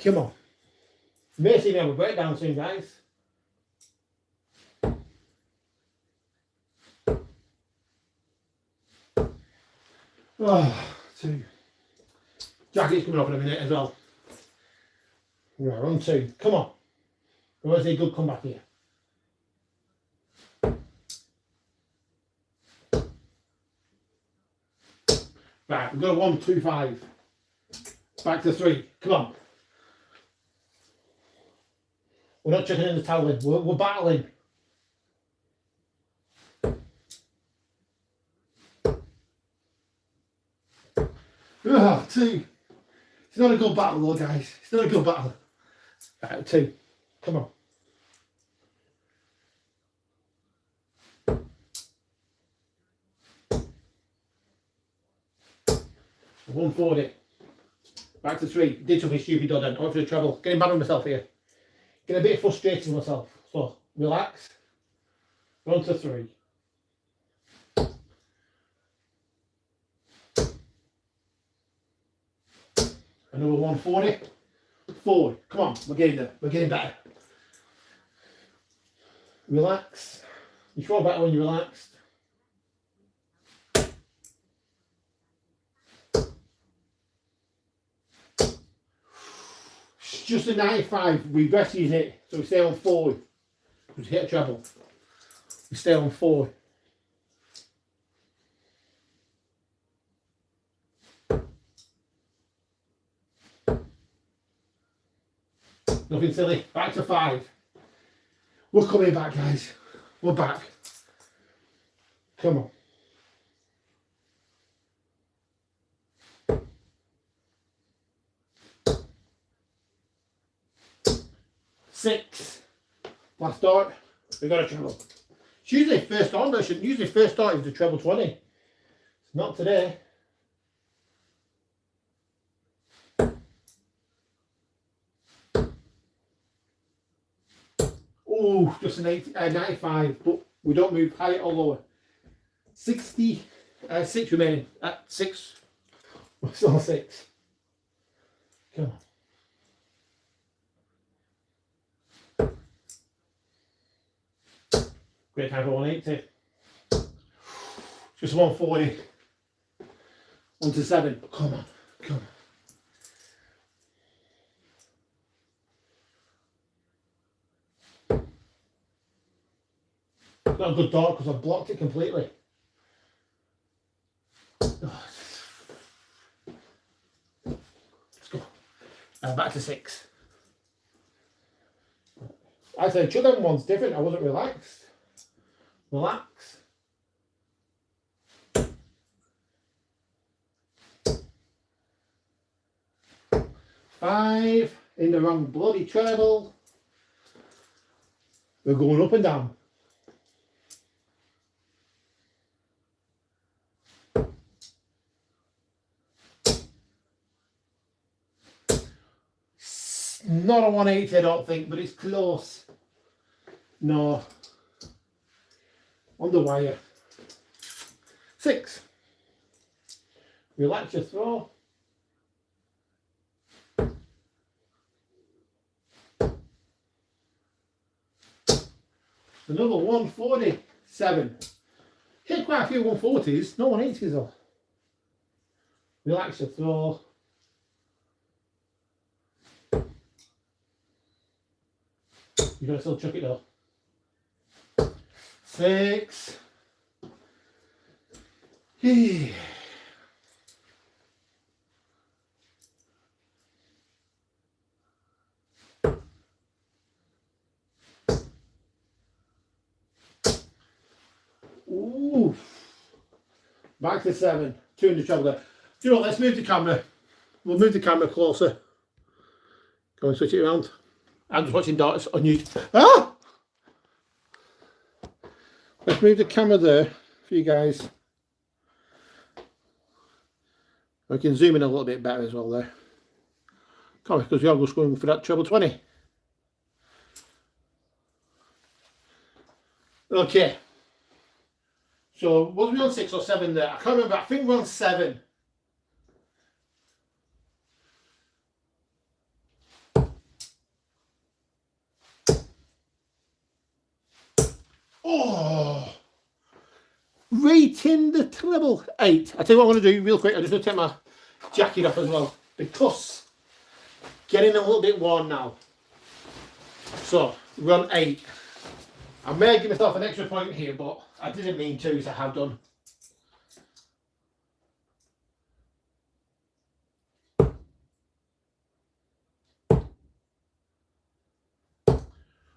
Come on. May see me have a breakdown soon, guys. Oh, 2. Jacket's coming off in a minute as well. Right, on 2. Come on. Where's a good comeback here? Right, we've got a 1, 2, 5. Back to 3. Come on. We're not chucking in the towel in. We're battling. Oh, 2. It's not a good battle though, guys. It's not a good battle. Right, 2. Come on. 140. Back to 3. Did something stupid or done. I went for the treble. Getting mad with myself here. Getting a bit frustrated with myself. So, relax. Run to 3. Another 140. Forward. Come on. We're getting there. We're getting better. Relax. You feel better when you're relaxed. It's just a 95. We rescued it. So we stay on 4. We hit a treble. We stay on 4. Nothing silly. Back to 5. We're coming back, guys. We're back. Come on. Six. Last dart. We got a treble. It's usually first dart version. Usually first dart is the treble 20. It's not today. Oh, just an 95, but we don't move higher or lower. 60, 6 remaining. 6. We're still on 6. Come on. Great time for 180. Just 140. 1 to 7. Come on. Come on. Not a good dart because I've blocked it completely. Let's go. Back to 6. I said, each other one's different. I wasn't relaxed. Relax. Five in the wrong bloody treble. We're going up and down. Not a 180, I don't think, but it's close. No. On the wire. 6. Relax your throw. Another 147. Hit quite a few 140s, no 180s though. Relax your throw. You've got to still chuck it though. 6. Ooh. Back to 7. 2 in the treble there. You know, let's move the camera. We'll move the camera closer. Go and switch it around. I'm just watching Darts on YouTube. Ah! Let's move the camera there for you guys. I can zoom in a little bit better as well there. Come on, because we are just going for that treble 20. Okay. So, was we on 6 or 7 there? I can't remember. I think we're on 7. Oh! Rating the treble 8. I tell you what I'm going to do real quick. I'm just going to take my jacket off as well, because getting a little bit warm now. So, we're on 8. I may give myself an extra point here, but I didn't mean to, so I have done.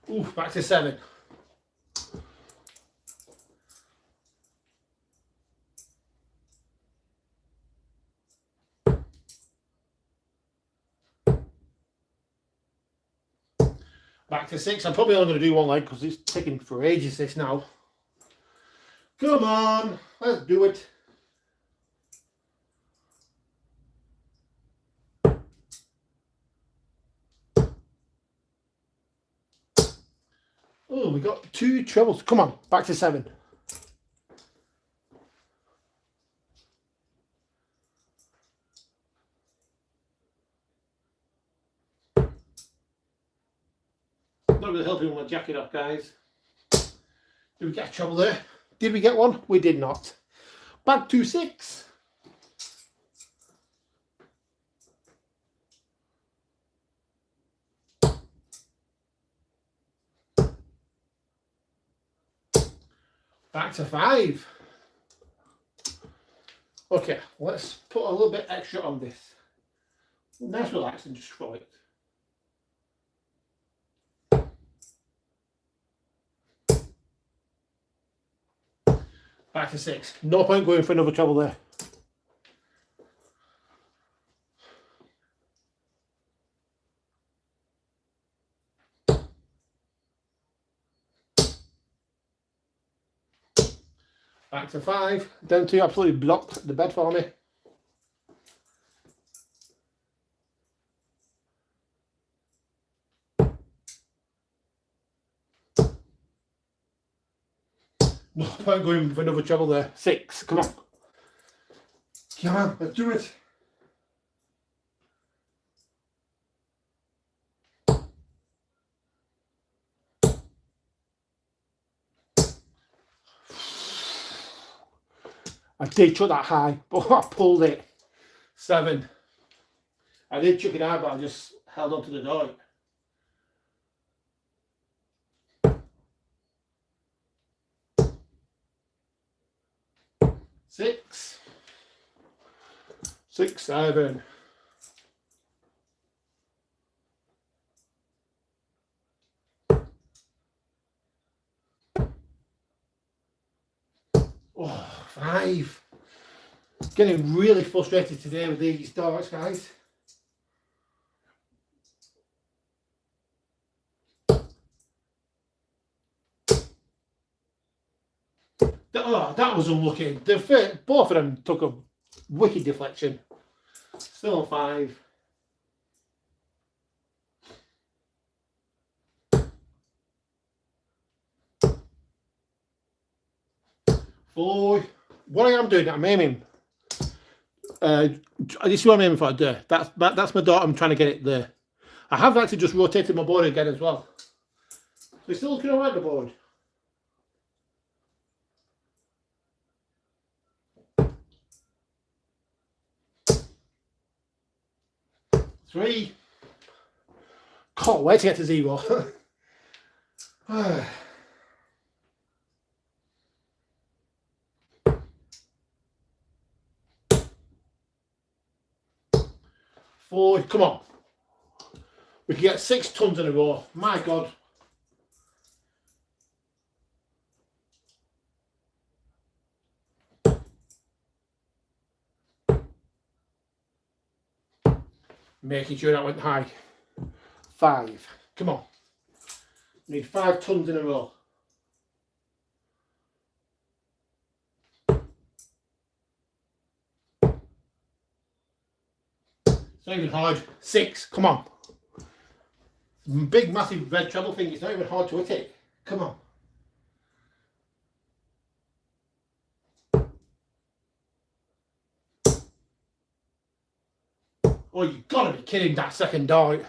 Ooh, back to 7. Back to 6. I'm probably only going to do one leg because it's taking for ages this now. Come on, let's do it. Oh, we got 2 trebles. Come on, back to 7. Not really helping with my jacket off, guys. Did we get a treble there? Did we get one? We did not. Back to 6. Back to 5. Okay, let's put a little bit extra on this. Nice relax and just throw it. Back to 6. No point going for another treble there. Back to 5. Down to absolutely blocked the bed for me. No point going for another treble there. 6. Come on. Come on, let's do it. I did chuck that high, but I pulled it. 7. I did chuck it high, but I just held on to the door. 6. 6, 7. Oh, 5. Getting really frustrated today with these darts, guys. Oh, that was unlucky. Both of them took a wicked deflection. Still on 5. 4. What I am doing, I'm aiming. You see what I'm aiming for there? That's my dart. I'm trying to get it there. I have actually just rotated my board again as well. So it's still looking alright, the board. Three. Can't wait to get to 0. 4. Come on. We can get 6 tons in a row. My God. Making sure that went high. 5. Come on. Need 5 tons in a row. It's not even hard. 6. Come on. Big, massive red treble thing. It's not even hard to hit it. Come on. Oh, you've got to be kidding, that second dart.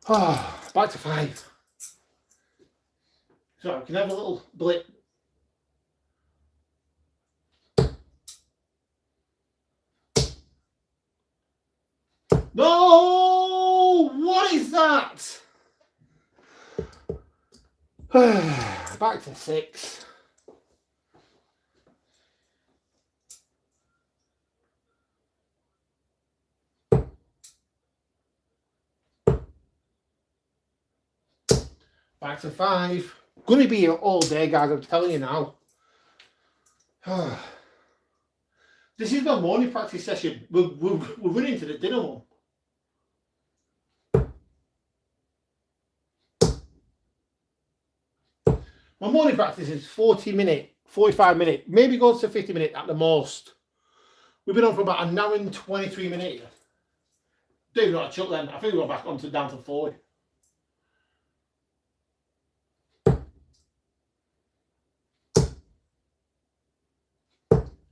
Oh, back to 5. So, we can have a little blip. No! What is that? Back to 6. Back to 5. Going to be here all day, guys, I'm telling you now. This is my morning practice session. We're running to the dinner one. My morning practice is 40-minute, 45-minute, maybe goes to 50-minute at the most. We've been on for about an hour and 23 minutes. Don't even know how to chuck then. I think we'll go back on to down to 40.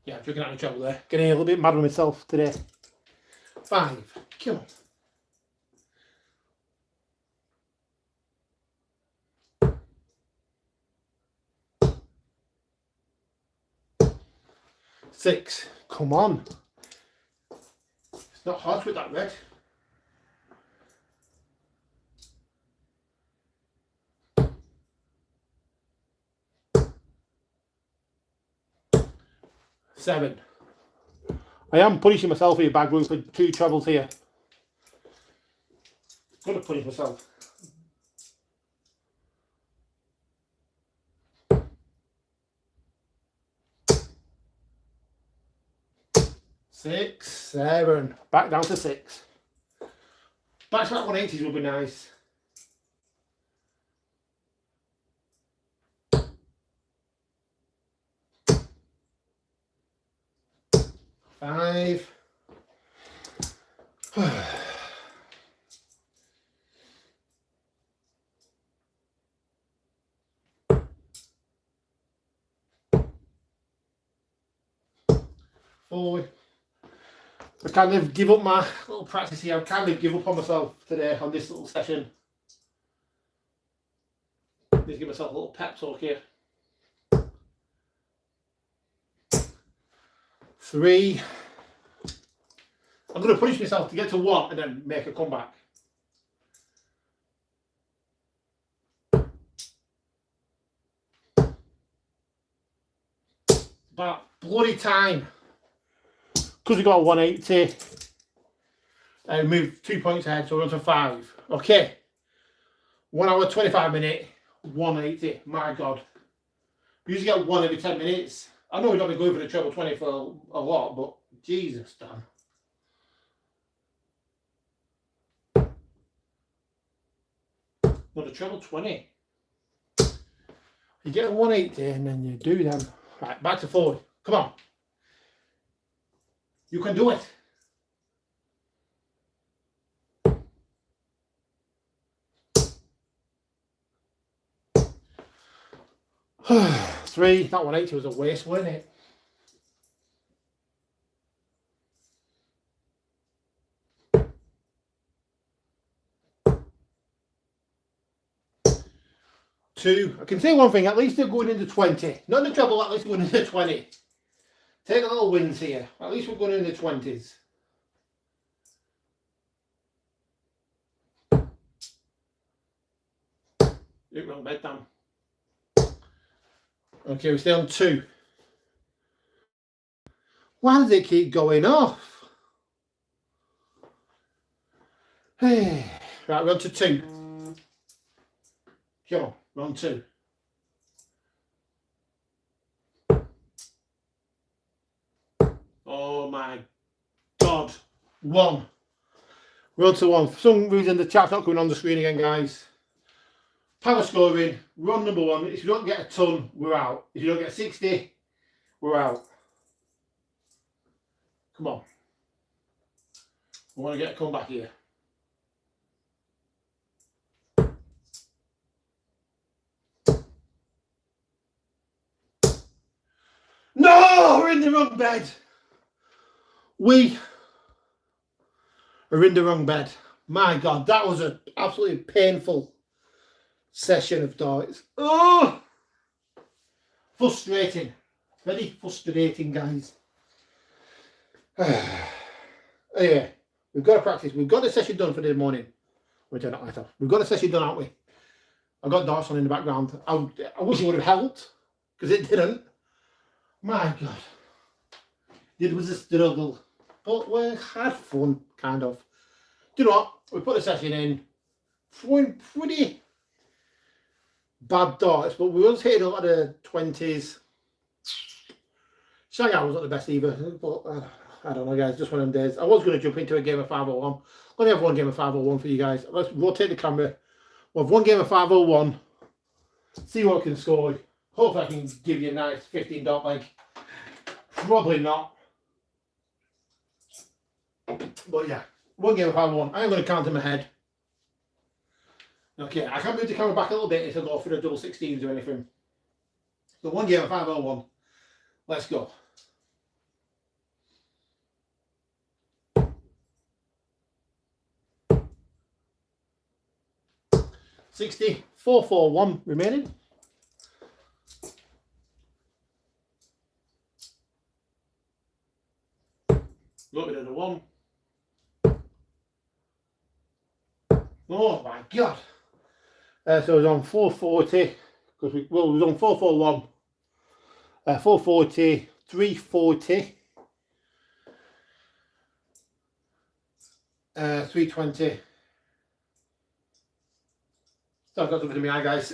Yeah, I'm drinking out of trouble there. Getting a little bit mad with myself today. 5. Come on. Six. Come on. It's not hard with that red. Seven. I am punishing myself here, bag room, for 2 trebles here. I'm gonna punish myself. Six, 7. Back down to 6. Back to that 180s would be nice. Five. 4. I kind of give up my little practice here. I kind of give up on myself today on this little session. Need to give myself a little pep talk here. 3. I'm going to punish myself to get to 1 and then make a comeback. About bloody time. Because we got a 180 and moved 2 points ahead, so we're on to 5. Okay. 1 hour, 25 minute, 180. My God. We usually get 1 every 10 minutes. I know we're not going to go for the treble 20 for a lot, but Jesus, Dan. Not a treble 20. You get a 180 and then you do them. Right, back to 40. Come on. You can do it. Three. That 180 was a waste, wasn't it? Two. I can say one thing. At least they're going into 20. Not in the treble. At least we're going into 20. Take a little wins here. At least we're going in the 20s. Wrong bed down. Okay, we stay on 2. Why does it keep going off? Hey. Right, we're on to 2. Come on, we're on 2. Oh my God. 1. We're on to one. For some reason, the chat's not coming on the screen again, guys. Power scoring, we're on number 1. If you don't get a ton, we're out. If you don't get 60, we're out. Come on. I want to get a comeback here. No, we're in the wrong bed. We are in the wrong bed. My God, that was an absolutely painful session of darts. Oh, frustrating. Very frustrating, guys. Anyway, we've got to practice. We've got the session done for the morning. We've got the session done, haven't we? I've got darts on in the background. I wish it would have helped, because it didn't. My God. It was a struggle. But we had fun, kind of. Do you know what? We put the session in. Throwing pretty bad darts, but we was hitting a lot of the 20s. Shanghai wasn't the best either, but I don't know, guys. Just one of them days. I was going to jump into a game of 501. Let me have one game of 501 for you guys. Let's rotate the camera. We'll have one game of 501. See what I can score. Hopefully I can give you a nice 15 dot leg. Probably not. But yeah, one game of 501. I'm going to count in my head. Okay, I can't move the camera back a little bit if I go for the double 16s or anything. So one game of 501. Let's go. 60, 441 remaining. Got rid of the 1. Oh my God. So it was on 440, because it was on 441, 440, 340, 320. So I've got something in my eye, guys.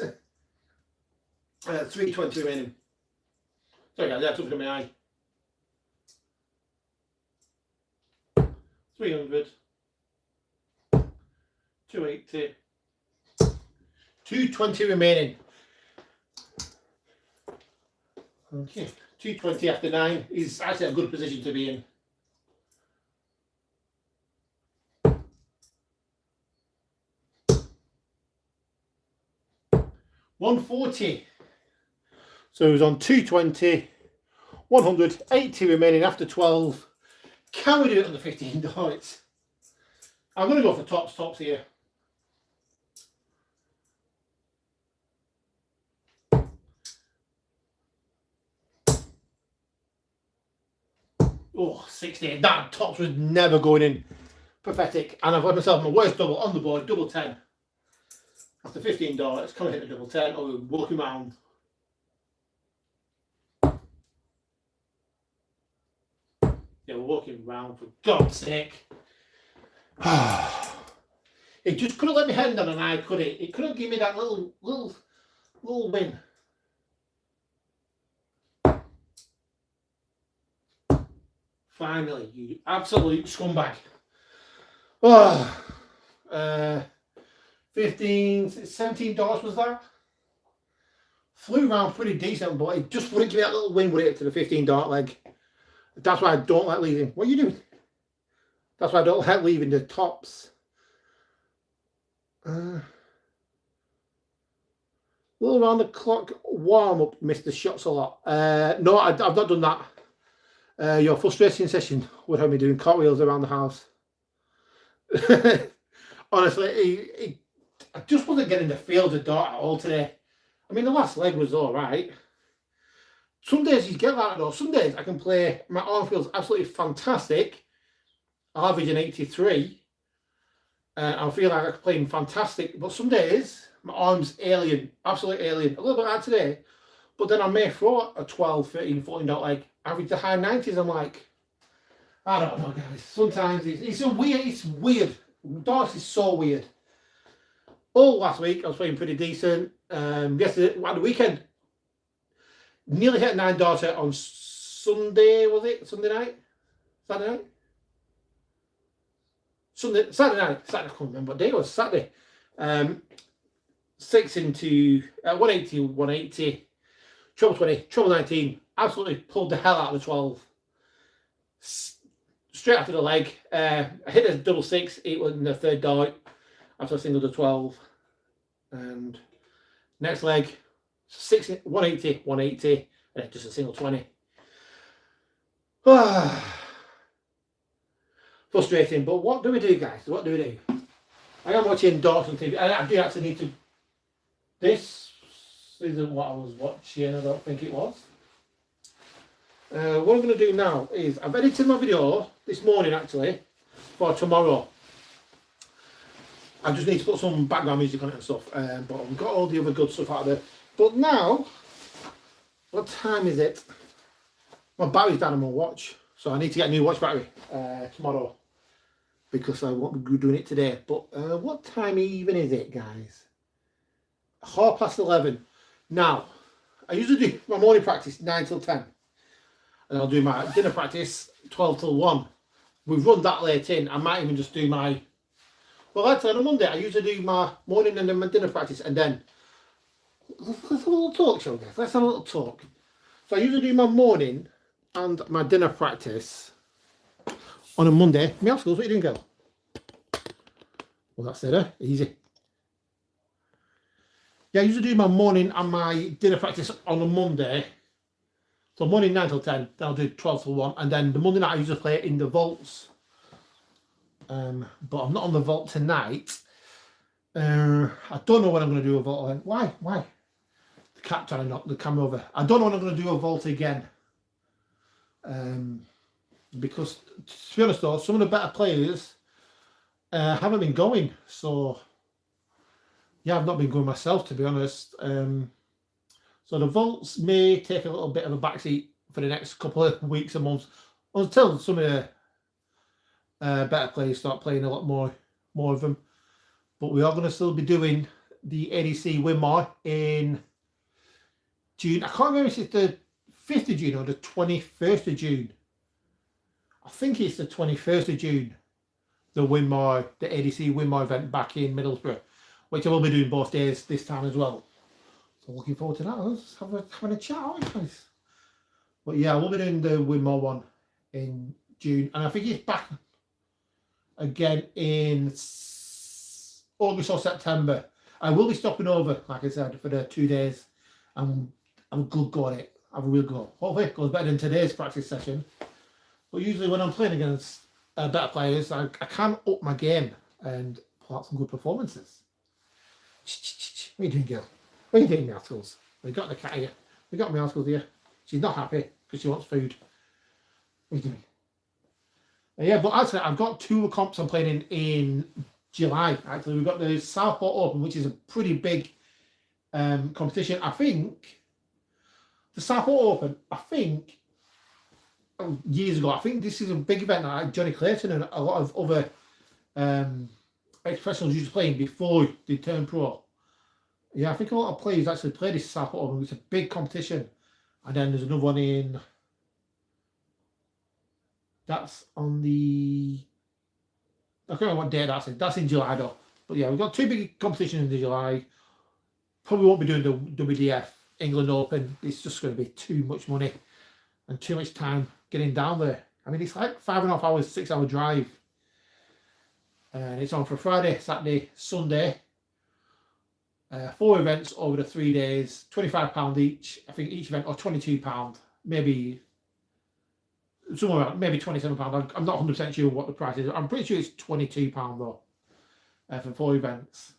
320 remaining. Sorry guys, I had something in my eye. 300, 280, 220 remaining. Okay, 220 after 9 is actually a good position to be in. $140. So it was on 220, 180 remaining after 12. Can we do it on the 15 darts? I'm going to go for tops here. Oh, 68. That tops was never going in. Pathetic. And I've had myself my worst double on the board, double 10. After 15 darts, can I hit the double 10 or we're walking around? Yeah, we're walking around, for God's sake. It just couldn't let me hand on an eye, could it? It couldn't give me that little win. Finally, you absolute scumbag. Oh, 15, $17 was that? Flew around pretty decent, but it just wouldn't give me that little win with it to the 15 dart leg. That's why I don't like leaving. What are you doing? That's why I don't like leaving the tops. Little around the clock warm up, missed the shots a lot. No, I've not done that. Your frustration session would have me doing cartwheels around the house. Honestly, I just wasn't getting the feel of the dart at all today. I mean, the last leg was all right. Some days you get that though. Some days I can play, my arm feels absolutely fantastic. I'll average an 83. I feel like I'm playing fantastic. But some days, my arm's alien, absolute alien. A little bit like today. But then I may throw a 12, 13, 14 dot leg. Average the high 90s. I'm like, I don't know, guys. Sometimes it's weird. Darts is so weird. All last week I was playing pretty decent. Yesterday, at the weekend, nearly hit a 9 darter on Sunday, was it? Sunday night? Saturday night? Saturday night, I can't remember what day it was, Saturday. 6 into 180, 180, treble 20, treble 19. Absolutely pulled the hell out of the 12. Straight after the leg. I hit a double 6, it was in the third dart after a single to 12. And next leg, 6, 180, 180, and just a single 20. Frustrating, but what do we do, guys? What do we do? I am watching Darts on TV. I do actually need to. This isn't what I was watching, I don't think it was. What I'm going to do now is I've edited my video this morning actually for tomorrow. I just need to put some background music on it and stuff, but we've got all the other good stuff out there. But now, what time is it? My battery's down on my watch, so I need to get a new watch battery tomorrow because I won't be doing it today. But what time even is it, guys? 11:30. Now, I usually do my morning practice 9 till 10. And I'll do my dinner practice 12 till 1. We've run that late in. I might even just do my... Well, actually, on a Monday, I usually do my morning and then my dinner practice. And then... Let's have a little talk, shall we, guys? Let's have a little talk. So I usually do my morning and my dinner practice on a Monday. Meow Schools, what are you doing, girl? Well, that's it, easy. Yeah, I usually do my morning and my dinner practice on a Monday. So morning 9 till 10, then I'll do 12 till 1, and then the Monday night I usually play it in the vaults. But I'm not on the vault tonight. I don't know when I'm going to do a vault again. Why? The cat trying to knock the camera over. I don't know when I'm going to do a vault again. Because, to be honest though, some of the better players haven't been going. So, yeah, I've not been going myself, to be honest. So the vaults may take a little bit of a backseat for the next couple of weeks and months until some of the better players start playing a lot more of them. But we are going to still be doing the ADC winmar in June. I can't remember if it's the 5th of June or the 21st of June. I think it's the 21st of June, the winmar, the ADC winmar event back in Middlesbrough, which I will be doing both days this time as well. So looking forward to that. Let's having a chat, aren't we, guys? But yeah, we'll be doing the winmar one in June, and I think it's back again in August or September. I will be stopping over, like I said, for the 2 days. I'm a good go at it. Have a real go. Hopefully it goes better than today's practice session. But usually when I'm playing against better players, I can up my game and pull out some good performances. What are you doing, girl? What are you doing, Meowskulls? We got the cat here. We got Meowskulls here. She's not happy because she wants food. What are you doing? Yeah, but actually, I've got 2 comps I'm playing in July. Actually, we've got the Southport Open, which is a pretty big competition. I think the Southport Open, years ago, I think this is a big event that Johnny Clayton and a lot of other ex-professionals used to play before they turned pro. Yeah, I think a lot of players actually play this Southport Open. It's a big competition. And then there's another one in... That's on the... I can't remember what day that's in. That's in July though. But yeah, we've got 2 big competitions in July. Probably won't be doing the WDF England Open. It's just going to be too much money and too much time getting down there. I mean, it's like 5.5 hours, 6-hour drive. And it's on for Friday, Saturday, Sunday. 4 events over the 3 days, £25 each. I think each event, or £22, maybe somewhere around, maybe £27. I'm not 100% sure what the price is. I'm pretty sure it's £22 though for 4 events.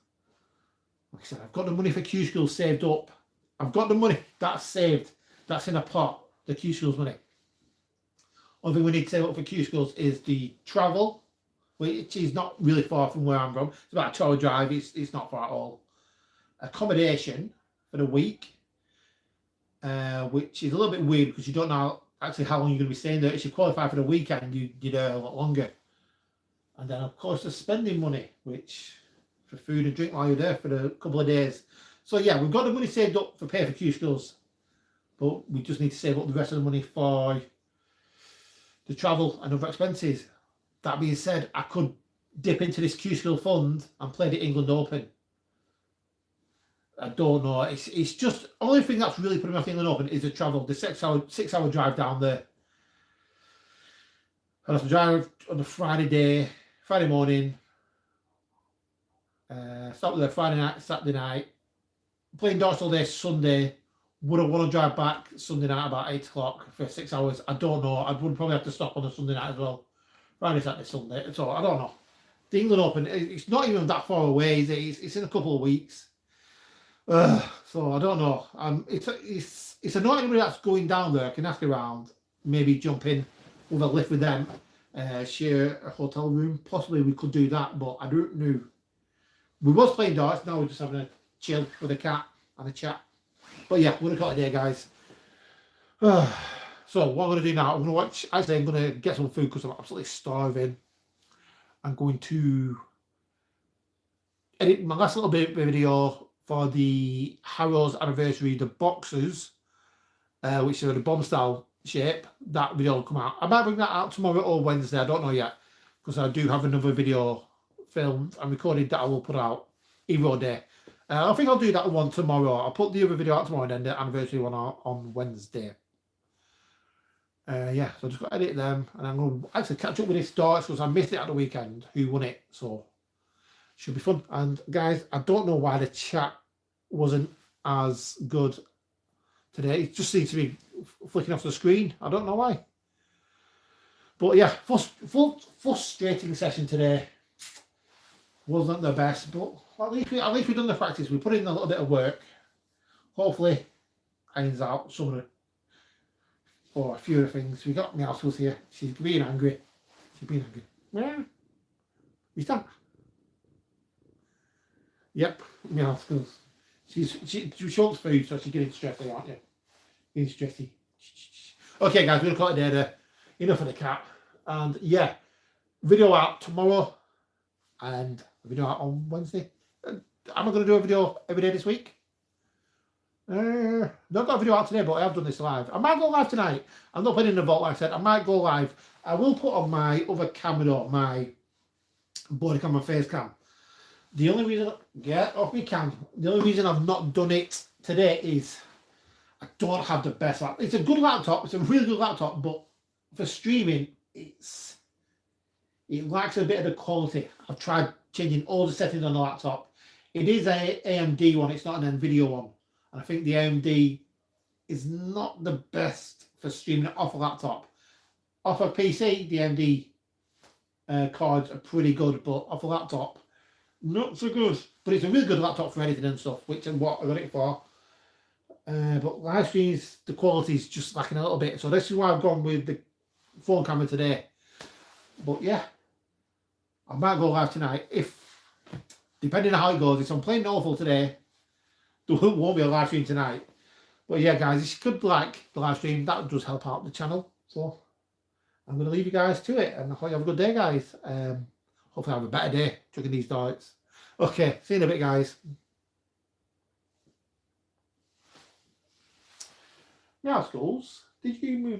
Like I said, I've got the money for Q Schools saved up. I've got the money that's saved. That's in a pot. The Q Schools money. One thing we need to save up for Q Schools is the travel, which is not really far from where I'm from. It's about a 2-hour drive. It's not far at all. Accommodation for the week, which is a little bit weird because you don't know actually how long you're going to be staying there. If you qualify for the weekend, you're there a lot longer. And then of course the spending money, which for food and drink while you're there for the couple of days. So yeah, we've got the money saved up for pay for Q Schools, but we just need to save up the rest of the money for the travel and other expenses. That being said, I could dip into this Q-Skill fund and play the England Open. I don't know. It's just only thing that's really putting me off the England Open is the travel, the 6 hour drive down there. I have to drive on a Friday morning. Start with a Friday night, Saturday night. Playing darts all day Sunday. Would I want to drive back Sunday night about 8 o'clock for 6 hours? I don't know. I would probably have to stop on a Sunday night as well. Friday, Saturday, Sunday. So I don't know. The England Open, it's not even that far away, is it? It's in a couple of weeks. So I don't know. It's annoying anybody that's going down there. I can ask around, maybe jump in with a lift with them, share a hotel room. Possibly we could do that, but I don't know. We was playing darts. Now we're just having a chill with a cat and a chat. But yeah, we're gonna call it a day, guys. So what I'm gonna do now, I'm gonna watch. Actually, I'm gonna get some food because I'm absolutely starving. I'm going to edit my last little bit of video for the Harrows anniversary, the boxes, which are the bomb style shape. That video will come out. I might bring that out tomorrow or Wednesday. I don't know yet because I do have another video filmed and recorded that I will put out either day. I think I'll do that one tomorrow. I'll put the other video out tomorrow and then the anniversary one out on Wednesday. Yeah, so I just got to edit them and I'm going to actually catch up with this darts because I missed it at the weekend. Who won it? So should be fun. And guys, I don't know why the chat wasn't as good today. It just seems to be flicking off the screen. I don't know why. But yeah, frustrating session today. Wasn't the best, but at least we've done the practice. We put in a little bit of work. Hopefully, irons out some of it. Or a few of the things. We got Meowscles here. She's being angry. Where? You stop. Yep, Meowscles. She wants food, so she's getting stressy, aren't you? Getting stressy. Okay, guys, we're gonna call it a day there. Enough of the cat. And yeah, video out tomorrow. And a video out on Wednesday. Am I going to do a video every day this week? Not got a video out today, but I have done this live. I might go live tonight. I'm not playing in the vault, like I said. I might go live. I will put on my other camera, though, my body cam and face cam. The only reason, get off my cam. The only reason I've not done it today is I don't have the best laptop. It's a good laptop. It's a really good laptop, but for streaming, it lacks a bit of the quality. I've tried changing all the settings on the laptop. It is a AMD one, it's not an NVIDIA one. And I think the AMD is not the best for streaming off a laptop. Off a PC, the AMD cards are pretty good, but off a laptop, not so good. But it's a really good laptop for editing and stuff, which is what I got it for. But live streams, the quality is just lacking a little bit. So this is why I've gone with the phone camera today. But yeah, I might go live tonight depending on how it goes. If I'm playing awful today, there won't be a live stream tonight. But yeah, guys, if you could like the live stream, that does help out the channel. So I'm going to leave you guys to it, and I hope you have a good day, guys. Hopefully I have a better day chugging these darts. Okay, see you in a bit, guys. Now, schools, did you move